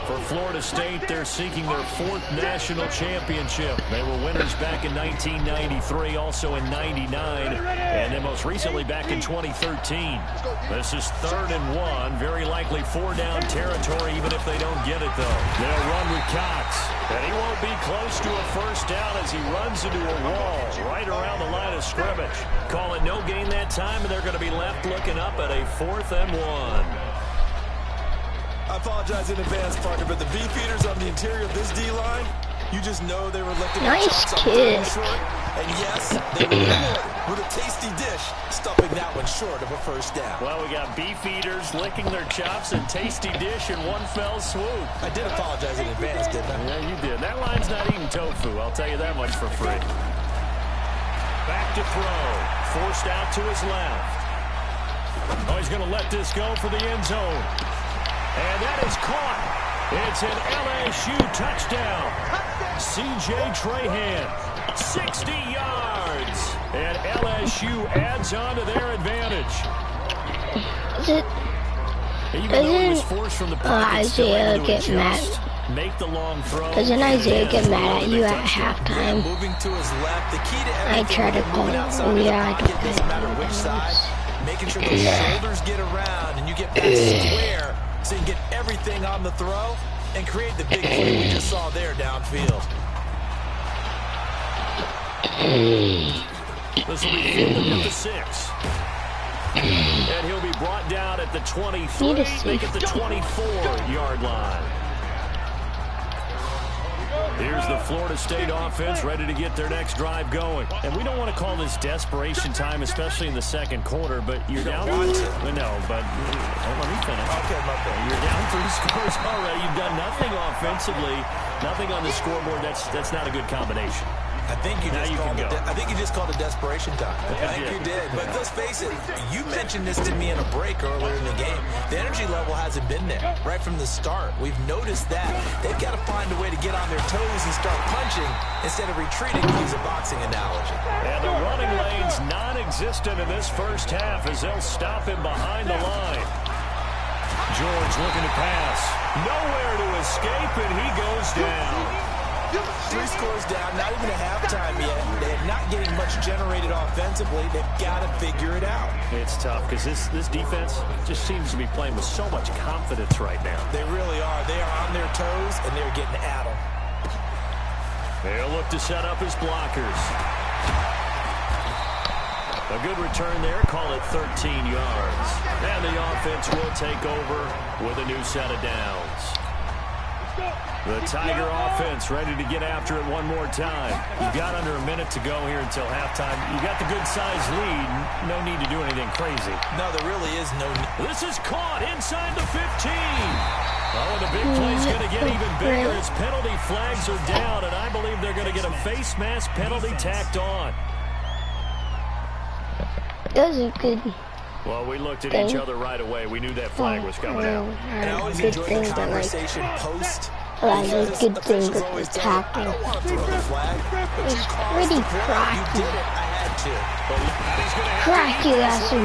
For Florida State, they're seeking their 4th national championship. They were winners back in 1993, also in 99, and then most recently back in 2013. This is 3rd and 1, very likely 4-down territory, even if they don't get it, though. They'll run with Cox, and he won't be close to a first down as he runs into a wall right around the line of scrimmage. Call it no gain that time, and they're going to be left looking up at a 4th and 1. I apologize in advance, partner, but the beefeaters on the interior of this D-line, you just know they were lifting their chops on third and short. And yes, they were rewarded with a tasty dish, stuffing that one short of a first down. Well, we got beefeaters licking their chops and tasty dish in one fell swoop. I did apologize in advance, didn't I? Yeah, you did. That line's not eating tofu, I'll tell you that much for free. Back to throw. Forced out to his left. Oh, he's going to let this go for the end zone. And that is caught. It's an LSU touchdown. C.J. Trahan, 60 yards. And LSU adds on to their advantage. Even though he was forced from the pocket, Isaiah get mad? Make the long throw. Doesn't Isaiah get mad at you at halftime? Moving to his left. The key to I try to call him. Oh yeah, I don't doesn't matter which side. Making sure those shoulders get around and you get past square so you can get everything on the throw and create the big play we just saw there downfield. This will be fielded at the 6. And he'll be brought down at the 23, make it the 24-yard line. Here's the Florida State offense ready to get their next drive going. And we don't want to call this desperation time, especially in the second quarter, but you're down. No, but let me finish. Okay, my bad. You're down 3 scores already. You've done nothing offensively, nothing on the scoreboard. That's not a good combination. I think you just called it desperation time. I think you did. But let's face it, you mentioned this to me in a break earlier in the game. The energy level hasn't been there right from the start. We've noticed that. They've got to find a way to get on their toes and start punching instead of retreating, to use a boxing analogy. And the running lane's non-existent in this first half as they'll stop him behind the line. George looking to pass. Nowhere to escape, and he goes down. 3 scores down, not even a halftime yet. They're not getting much generated offensively. They've got to figure it out. It's tough because this defense just seems to be playing with so much confidence right now. They really are. They are on their toes, and they're getting at them. They'll look to set up his blockers. A good return there. Call it 13 yards. And the offense will take over with a new set of downs. The Tiger offense ready to get after it one more time. You've got under a minute to go here until halftime. You got the good-sized lead. No need to do anything crazy. No, there really is no need. This is caught inside the 15. Oh, and the big play's going to get even bigger as penalty flags are down, and I believe they're going to get a face mask penalty tacked on. That was a good. Well, we looked at each other right away. We knew that flag was coming out. And I always enjoy the conversation post. That's a good thing with the tackle. It's pretty cracky. Cracky, that's a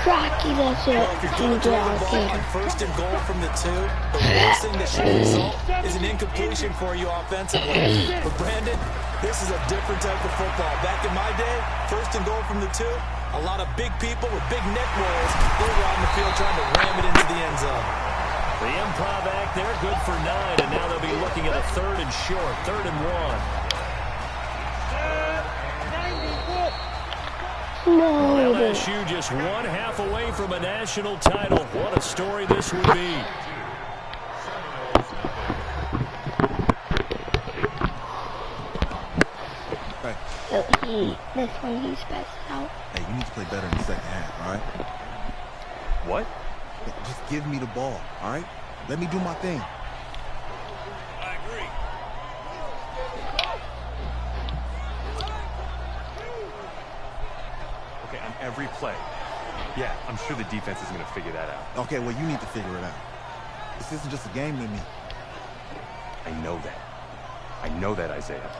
cracky, that's a alligator. First and goal from the 2. The worst thing that should result is an incompletion for you offensively. But Brandon, this is a different type of football. Back in my day, first and goal from the 2, a lot of big people with big neck rolls. They were on the field trying to ram it into the end zone. The improv act there, good for 9, and now they'll be looking at a 3rd and short, 3rd and 1. No. LSU just one half away from a national title. What a story this would be. Hey. This one he's best out. Hey, you need to play better in the second half, all right? What? Just give me the ball, all right? Let me do my thing. I agree. Okay, on every play. Yeah, I'm sure the defense is going to figure that out. Okay, well, you need to figure it out. This isn't just a game to me. I know that. I know that, Isaiah.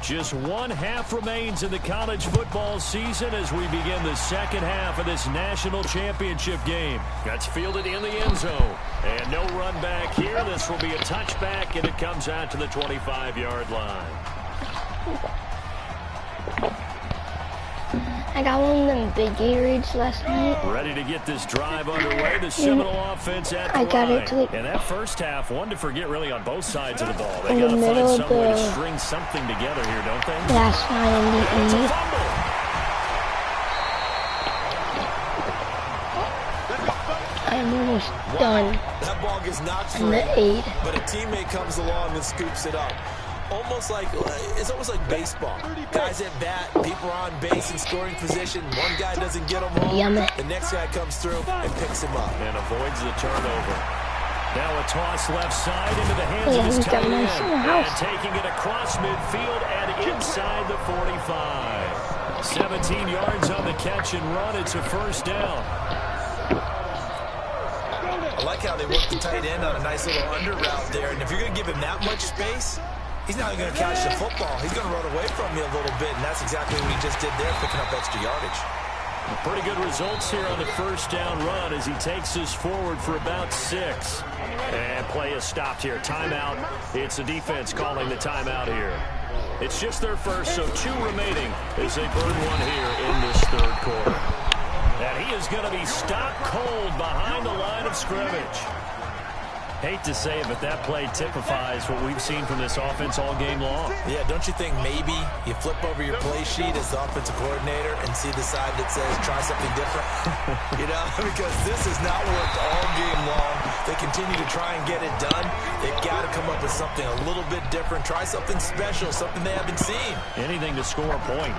Just one half remains in the college football season as we begin the second half of this national championship game. That's fielded in the end zone. And no run back here. This will be a touchback, and it comes out to the 25-yard line. I got one of them big Gatorades last night. Ready to get this drive underway. The Seminole offense at the line. And that first half, one to forget really on both sides of the ball. They got to find some way to string something together here, don't they? Last night in the E. I'm almost done. That ball gets knocked in the 8. But a teammate comes along and scoops it up. It's almost like baseball. Guys at bat, people are on base in scoring position. One guy doesn't get him home. The next guy comes through and picks him up. And avoids the turnover. Now a toss left side into the hands of his tight end. And taking it across midfield and inside the 45. 17 yards on the catch and run. It's a first down. I like how they work the tight end on a nice little under route there. And if you're going to give him that much space, he's not going to catch the football. He's going to run away from you a little bit, and that's exactly what he just did there, picking up extra yardage. Pretty good results here on the first down run as he takes us forward for about 6. And play is stopped here. Timeout. It's the defense calling the timeout here. It's just their first, so 2 remaining as they burn one here in this third quarter. And he is going to be stopped cold behind the line of scrimmage. Hate to say it, but that play typifies what we've seen from this offense all game long. Yeah, don't you think maybe you flip over your play sheet as the offensive coordinator and see the side that says try something different? Because this has not worked all game long. They continue to try and get it done. They've got to come up with something a little bit different. Try something special, something they haven't seen. Anything to score a point.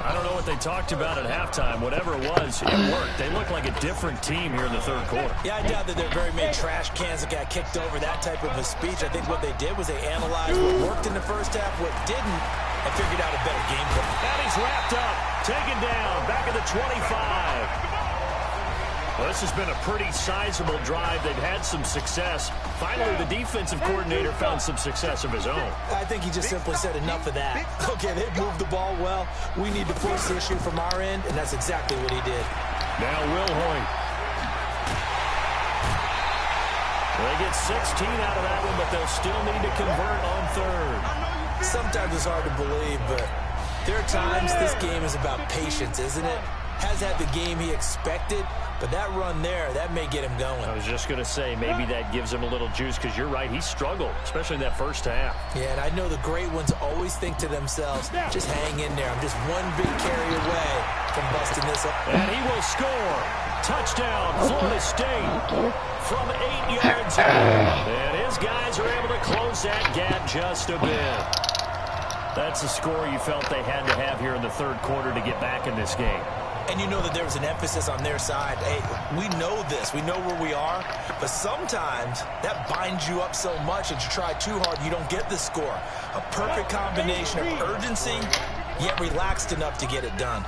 I don't know what they talked about at halftime. Whatever it was, it worked. They look like a different team here in the third quarter. Yeah, I doubt that there are very many trash cans that got kicked over, that type of a speech. I think what they did was they analyzed what worked in the first half, what didn't, and figured out a better game plan. And he's wrapped up, taken down, back at the 25. Well, this has been a pretty sizable drive. They've had some success. Finally, the defensive coordinator found some success of his own. I think he just simply said enough of that. Okay, they've moved the ball well. We need to force the issue from our end, and that's exactly what he did. Now Will Hoyt. They get 16 out of that one, but they'll still need to convert on third. Sometimes it's hard to believe, but there are times this game is about patience, isn't it? Has had the game he expected, but that run there, that may get him going. I was just going to say, maybe that gives him a little juice, because you're right, he struggled, especially in that first half. Yeah, and I know the great ones always think to themselves, just hang in there. I'm just one big carry away from busting this up. And he will score. Touchdown, Florida State from 8 yards out. And his guys are able to close that gap just a bit. That's a score you felt they had to have here in the third quarter to get back in this game. And you know that there was an emphasis on their side. Hey, we know this. We know where we are. But sometimes that binds you up so much that you try too hard, you don't get the score. A perfect combination of urgency, yet relaxed enough to get it done.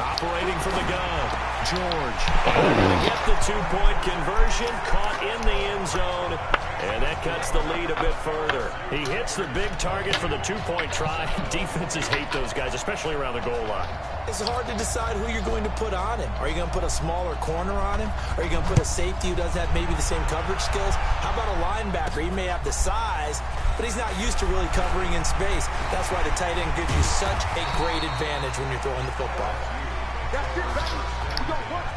Operating from the gun, George. To get the 2-point conversion, caught in the end zone. And that cuts the lead a bit further. He hits the big target for the 2-point try. Defenses hate those guys, especially around the goal line. It's hard to decide who you're going to put on him. Are you going to put a smaller corner on him? Are you going to put a safety who doesn't have maybe the same coverage skills? How about a linebacker? He may have the size, but he's not used to really covering in space. That's why the tight end gives you such a great advantage when you're throwing the football. That's it, baby. We go work.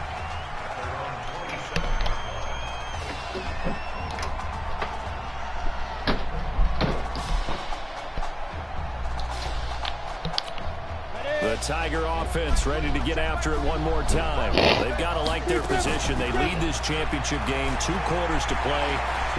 The Tiger offense ready to get after it one more time. They've got to like their position. They lead this championship game, 2 quarters to play.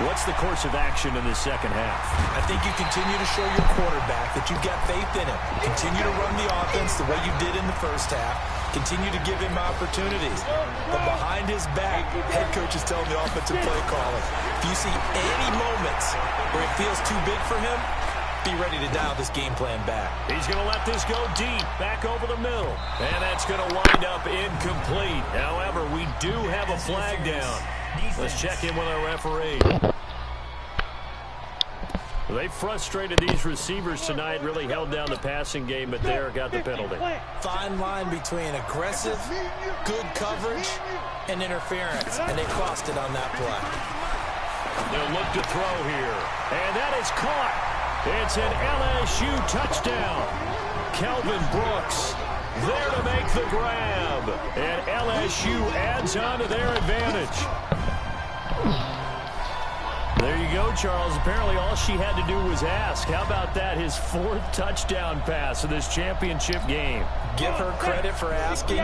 What's the course of action in the second half? I think you continue to show your quarterback that you've got faith in him. Continue to run the offense the way you did in the first half. Continue to give him opportunities. But behind his back, head coach is telling the offensive play caller, if you see any moments where it feels too big for him, be ready to dial this game plan back. He's going to let this go deep, back over the middle. And that's going to wind up incomplete. However, we do have a flag down. Let's check in with our referee. They frustrated these receivers tonight, really held down the passing game, but there got the penalty. Fine line between aggressive, good coverage, and interference, and they crossed it on that play. They'll look to throw here, and that is caught. It's an LSU touchdown. Kelvin Brooks there to make the grab, and LSU adds on to their advantage. There you go, Charles. Apparently all she had to do was ask. How about that? His 4th touchdown pass of this championship game. Give her credit for asking.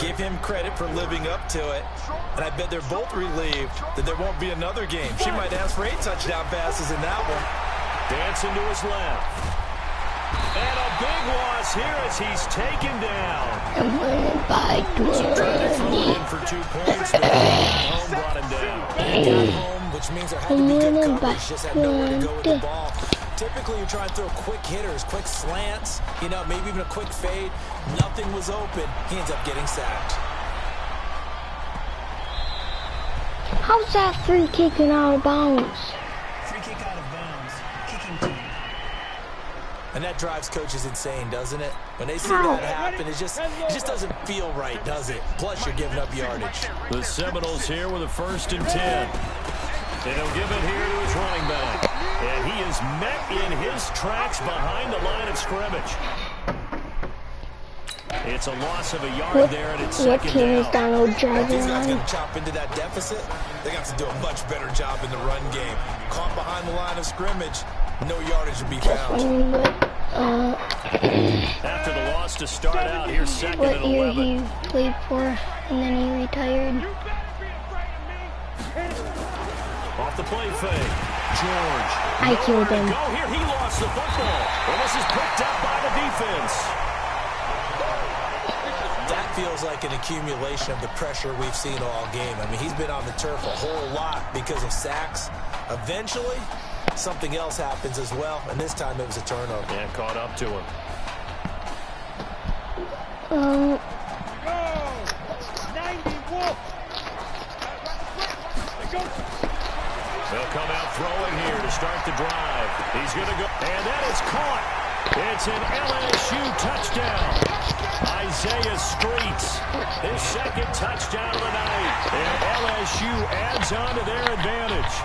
Give him credit for living up to it. And I bet they're both relieved that there won't be another game. She might ask for 8 touchdown passes in that one. Dancing to his left. And a big loss here as he's taken down. I'm winning by 20. In for 2 points, but home brought him down. Which means there had to be good coverage, just had nowhere to go with the ball. Typically, you try and throw quick hitters, quick slants, you know, maybe even a quick fade. Nothing was open. He ends up getting sacked. How's that free kicking out of bounds? Free kick out of bounds. Kicking team. And that drives coaches insane, doesn't it? When they see that happen, it just doesn't feel right, does it? Plus, you're giving up yardage. The Seminoles here with a 1st and 10. And he'll give it here to his running back. And he is met in his tracks behind the line of scrimmage. It's a loss of a yard there, and it's second down. What team is Donald driving These guys on? going to chop into that deficit. They got to do a much better job in the run game. Caught behind the line of scrimmage, no yardage to be found. After the loss to start out, here's 2nd and 11. What year he played for, and then he retired. Off the play fake. George. I killed him. Go here. He lost the football. Well, this is picked up by the defense. That feels like an accumulation of the pressure we've seen all game. I mean, he's been on the turf a whole lot because of sacks. Eventually, something else happens as well, and this time it was a turnover. Yeah, caught up to him. Go! 91! They'll come out throwing here to start the drive. He's going to go, and that is caught. It's an LSU touchdown. Isaiah Streets, his 2nd touchdown of the night. And LSU adds on to their advantage.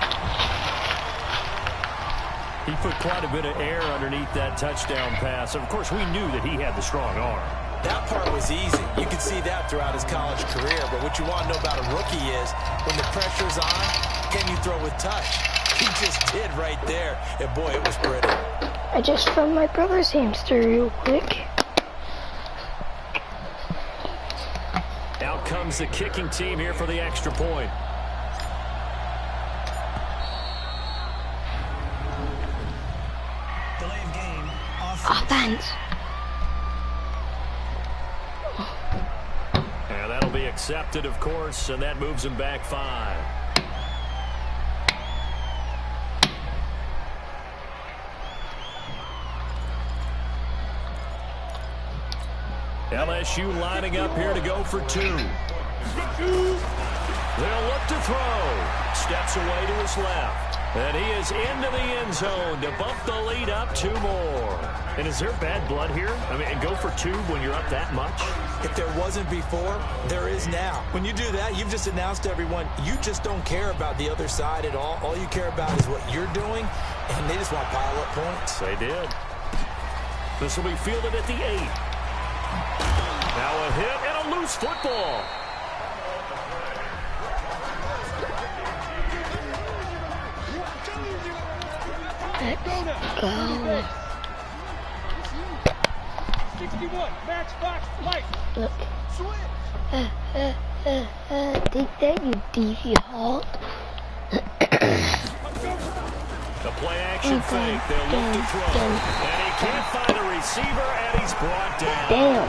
He put quite a bit of air underneath that touchdown pass. Of course, we knew that he had the strong arm. That part was easy. You could see that throughout his college career. But what you want to know about a rookie is when the pressure's on, can you throw with touch? He just did right there. And boy, it was pretty. I just found my brother's hamster real quick. Out comes the kicking team here for the extra point. Delay of game. Offense. And that'll be accepted, of course, and that moves him back 5. LSU lining up here to go for 2. They'll look to throw. Steps away to his left. And he is into the end zone to bump the lead up 2 more. And is there bad blood here? I mean, and go for 2 when you're up that much? If there wasn't before, there is now. When you do that, you've just announced to everyone, you just don't care about the other side at all. All you care about is what you're doing, and they just want to pile up points. They did. This will be fielded at the 8. Now a hit and a loose football. Let's go. 61, match box, light. Look. Take that, you deviant Hulk. The play action fake. They'll look to throw. And he can't find a receiver, and he's brought down. Damn.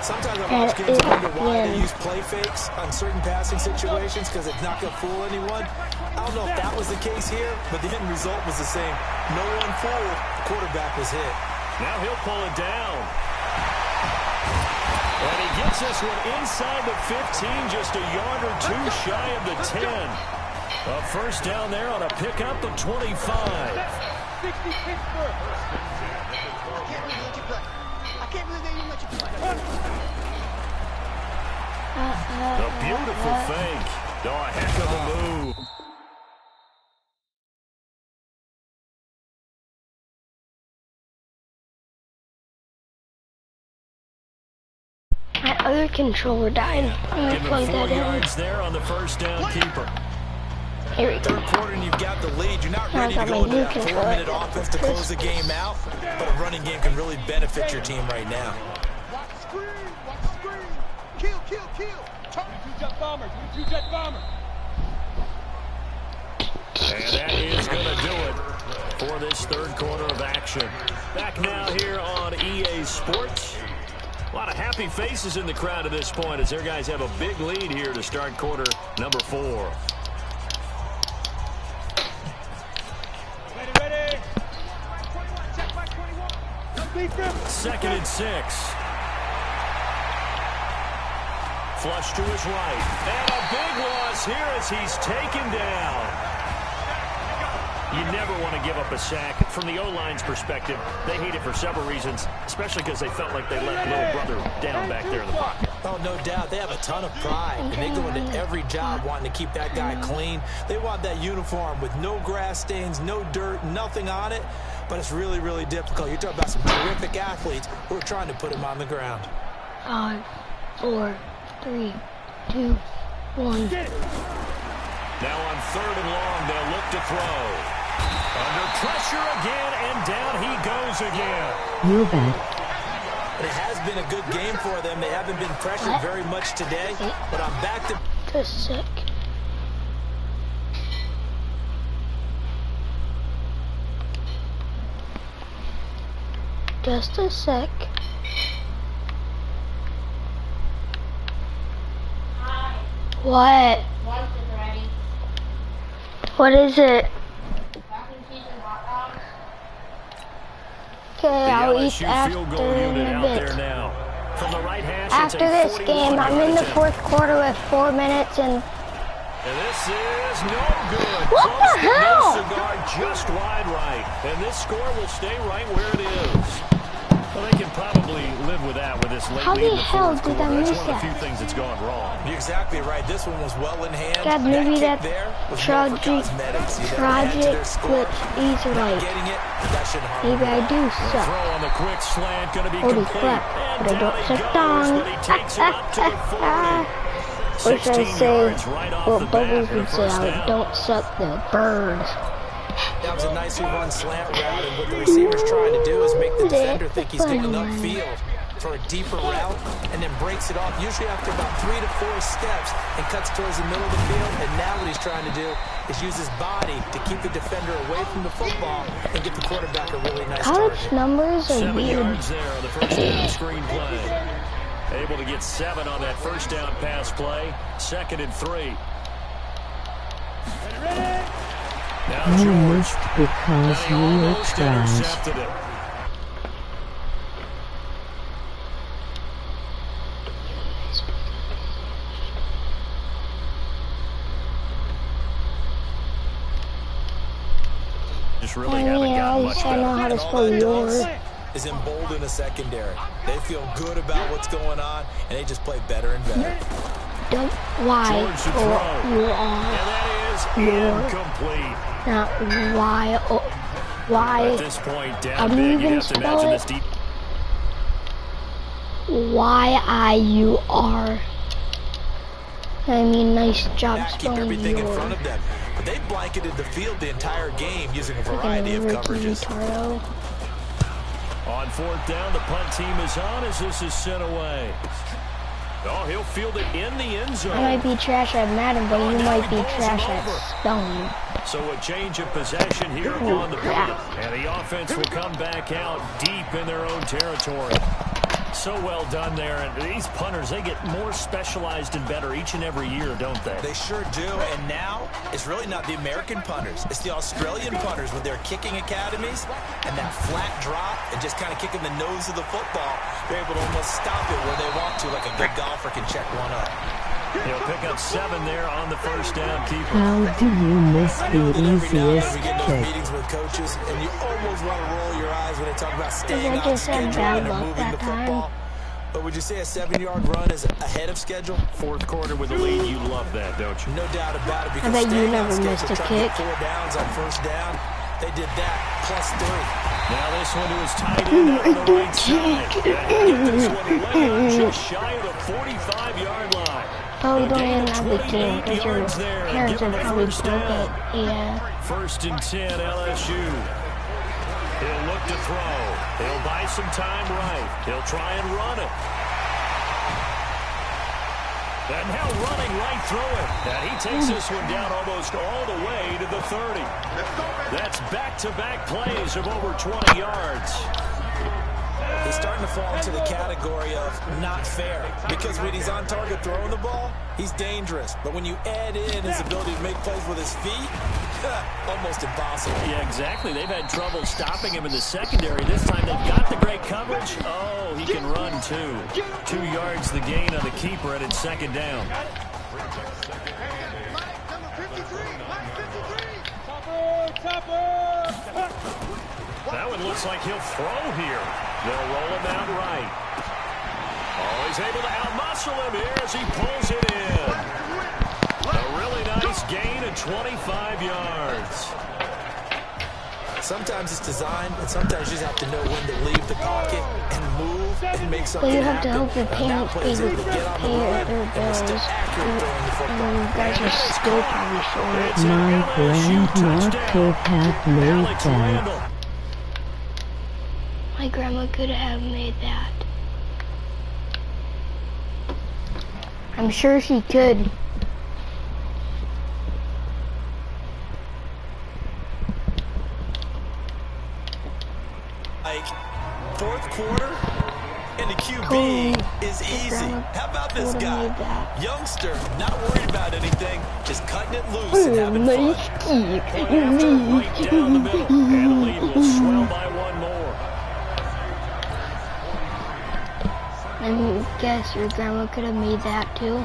Sometimes I watch games and wonder why they use play fakes on certain passing situations because it's not going to fool anyone. I don't know if that was the case here, but the end result was the same. No one fooled. The quarterback was hit. Now he'll pull it down. And he gets this one inside the 15, just a yard or 2 shy of the 10. A first down there on a pickup of 25. 60 Pittsburgh. I can't believe they even let you play. A beautiful fake. Oh, a heck of a move. My other controller died. I'm gonna plug that in. Yards there on the first down keeper. Here we go. Third quarter and you've got the lead. You're not ready to go into that 4-minute offense to close the game out, but a running game can really benefit your team right now. Watch the screen. Watch the screen. Kill, kill, kill. Two-jet bombers. Two-jet bomber. And that is going to do it for this third quarter of action. Back now here on EA Sports. A lot of happy faces in the crowd at this point as their guys have a big lead here to start quarter number 4. Ready. Check by 21. 2nd and 6. Flush to his right. And a big loss here as he's taken down. You never want to give up a sack. From the O-line's perspective, they hate it for several reasons, especially because they felt like they let little brother down back there in the pocket. Oh, no doubt. They have a ton of pride, and they go into every job wanting to keep that guy clean. They want that uniform with no grass stains, no dirt, nothing on it, but it's really, really difficult. You're talking about some terrific athletes who are trying to put him on the ground. 5, 4, 3, 2, 1. Now on 3rd and long, they'll look to throw. Under pressure again, and down he goes again. You bet. It has been a good game for them. They haven't been pressured very much today, but I'm back to... Just a sec. Just a sec. What? Lunch is ready. What is it? Okay, I'll eat after in a bit. After this game, I'm in the 4th quarter with 4 minutes and this is no good. What Close the hell? No cigar just wide right. And this score will stay right where it is. Well, they can probably live with that with this late How lead in the the hell 4th did quarter. I miss That's one of the that? few things that's gone wrong. You're exactly right. This one was well in hand. God, maybe that that there was tragic glitch is right. Getting it, that shouldn't harm Maybe I do suck. Throw on the quick slant, going to be Holy complete. crap, And but I don't down he suck goes, down. but he takes it up to the 40. Or should I 16 say yards right off what the Bubbles bat, would say, first I down. don't suck the bird. That was a nicely run slant route, and what the receiver's trying to do is make the defender think he's going upfield for a deeper route, and then breaks it off, usually after about 3 to 4 steps, and cuts towards the middle of the field. And now what he's trying to do is use his body to keep the defender away from the football and get the quarterback a really nice College target. numbers are 7 weird. yards there on the first down screen play. Able to get 7 on that first down pass play. 2nd and 3. Now You George. missed because And he you were almost trash. intercepted it. Just really haven't gotten much I know how to spell yours. Is emboldened a secondary. They feel good about what's going on, and they just play better and better. Don't why George to or throw. you And are that is your incomplete. not why or why. At this point, How down do you big, you'd even have to spell imagine it? this deep. Y-I-U-R. I mean, nice job Keep spelling everything in your. front of them. But they blanketed the field the entire game using a variety of coverages. Retardo. On 4th down, the punt team is on as this is sent away. Oh, he'll field it in the end zone. I might be trash at Madden, but you might be trash at spelling. So a change of possession here on the punt. And the offense will come back out deep in their own territory. So well done there. And these punters, they get more specialized and better each and every year, don't they? They sure do. And now it's really not the American punters. It's the Australian punters with their kicking academies and that flat drop and just kind of kicking the nose of the football. They're able to almost stop it where they want to, like a good golfer can check one up. He'll pick up 7 there on the first down keeper. How do you miss the easiest We get those kick? meetings with coaches, and you almost want to roll your eyes when they talk about staying I on just had schedule bad and luck moving that the time. football. But would you say a 7-yard run is ahead of schedule? Fourth quarter with the lead, you love that, don't you? No doubt about it. I Because bet you staying on never schedule, missed a trying to kick. get 4 downs on first down, they did that plus 3. Now this one to his tight end out on the right side. Get this one late on just shy of the 45-yard line. Oh, you don't even have the game because your parents are probably broken. Yeah. First and 10, LSU. He'll look to throw. He'll buy some time right. He'll try and run it. And now running right through it. And he takes this one down almost all the way to the 30. That's back-to-back plays of over 20 yards. He's starting to fall into the category of not fair. Because when he's on target throwing the ball, he's dangerous. But when you add in his ability to make plays with his feet, almost impossible. Yeah, exactly. They've had trouble stopping him in the secondary. This time they've got the great coverage. Oh, he can run, too. 2 yards the gain on the keeper, and it's second down. That one looks like he'll throw here. They'll roll him out right. Oh, he's able to outmuscle him here as he pulls it in. A really nice gain of 25 yards. Sometimes it's designed, and sometimes you just have to know when to leave the pocket and move and make something Well, you have to happen. help your parents pay their bills. And you guys are still probably short. My grandma could have made that. My grandma could have made that. I'm sure she could. Like, fourth quarter, and the QB is easy. How about this guy? Youngster, not worried about anything, just cutting it loose and having fun. Right down the middle, and the lead will swell by 1 more. And guess your grandma could have made that too.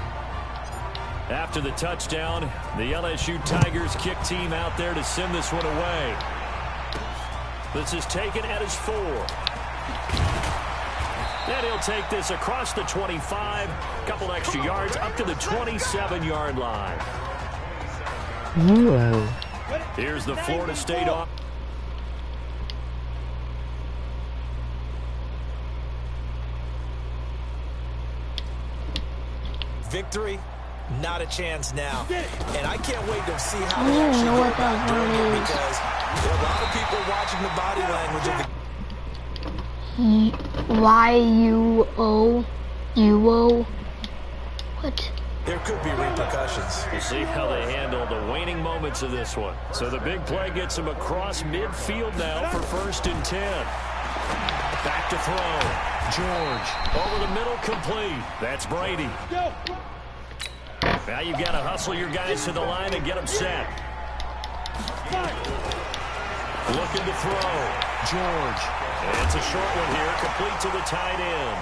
After the touchdown, the LSU Tigers kick team out there to send this one away. This is taken at his 4. And he'll take this across the 25, couple extra yards, up to the 27-yard line. Whoa. Here's the Florida State off. Victory, not a chance now. And I can't wait to see how I they don't even actually know go what that about doing word it, is. because there are a lot of people watching the body language of the Y-U-O? U-O? What? There could be repercussions. We'll see how they handle the waning moments of this one. So the big play gets him across midfield now for first and 10. Back to throw. George over the middle, complete. That's Brady. Now you've got to hustle your guys to the line and get them set. Looking to throw. George. And it's a short one here, complete to the tight end.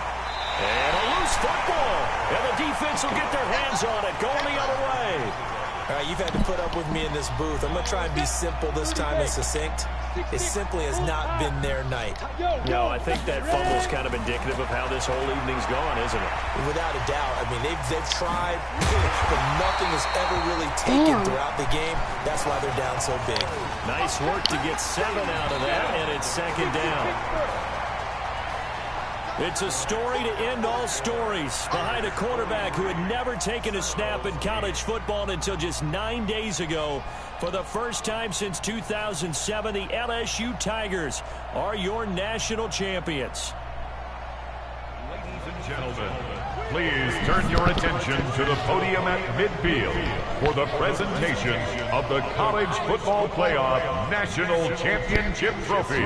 And a loose football. And the defense will get their hands on it, going the other way. All right, you've had to put up with me in this booth. I'm going to try and be simple this time and succinct. It simply has not been their night. No, I think that fumble's kind of indicative of how this whole evening's gone, isn't it? Without a doubt. I mean, they've tried, but nothing has ever really taken throughout the game. That's why they're down so big. Nice work to get 7 out of that, and it's second down. It's a story to end all stories behind a quarterback who had never taken a snap in college football until just 9 days ago. For the first time since 2007, the LSU Tigers are your national champions. Ladies and gentlemen, please turn your attention to the podium at midfield for the presentation of the College Football Playoff National Championship Trophy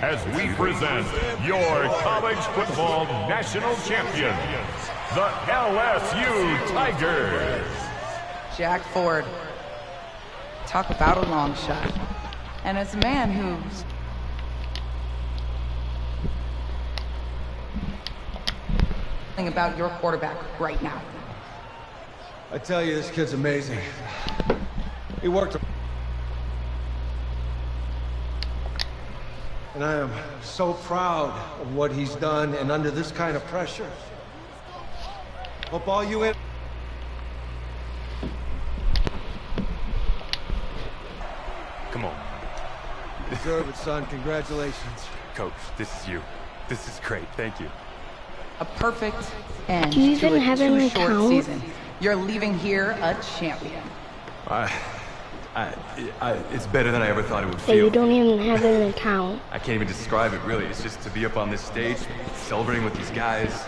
as we present your college football national champions, the LSU Tigers. Jack Ford. Talk about a long shot. And as a man who's about your quarterback right now. I tell you, this kid's amazing. He worked. And I am so proud of what he's done, and under this kind of pressure. Hope all you in. Come on. You deserve it, son. Congratulations. Coach, this is you. This is great. Thank you. A perfect end Do you to even a have an too-short account? season. You're leaving here a champion. It's better than I ever thought it would So feel. you don't even have an account. I can't even describe it, really. It's just to be up on this stage, celebrating with these guys.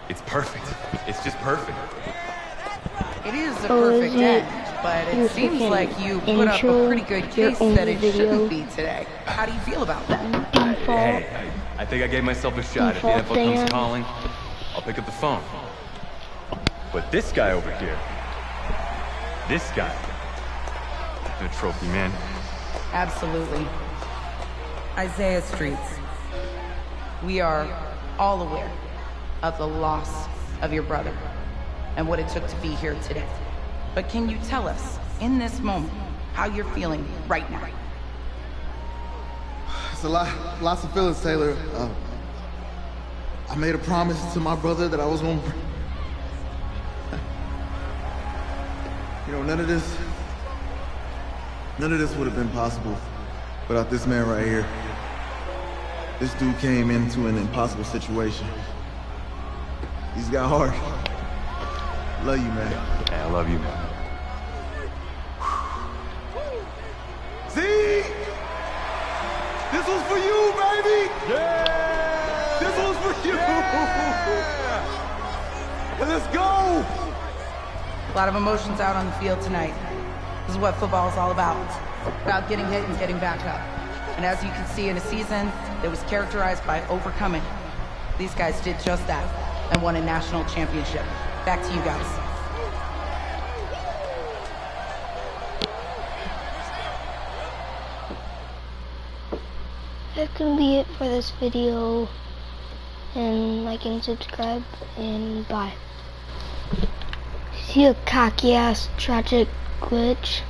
It's perfect. It's just perfect. It is a Oh, perfect is it end, but your it seems freaking like you put up a intro, pretty good your case only that it video? shouldn't be today. How do you feel about that? Hey, I think I gave myself a shot. If the Default NFL comes fan. calling, I'll pick up the phone. But this guy over here, this guy, the trophy man. Absolutely. Isaiah Streets, we are all aware of the loss of your brother and what it took to be here today. But can you tell us, in this moment, how you're feeling right now? It's lots of feelings, Taylor. I made a promise to my brother that I was going to... You know, none of this would have been possible without this man right here. This dude came into an impossible situation. He's got heart. Love you, man. Yeah, I love you, man. See? This was for you, baby! Yeah! This was for you! Yeah! Let's go! A lot of emotions out on the field tonight. This is what football is all about. About getting hit and getting back up. And as you can see, in a season that was characterized by overcoming, these guys did just that and won a national championship. Back to you guys. That can be it for this video. And like and subscribe, and bye. See a cocky ass tragic glitch.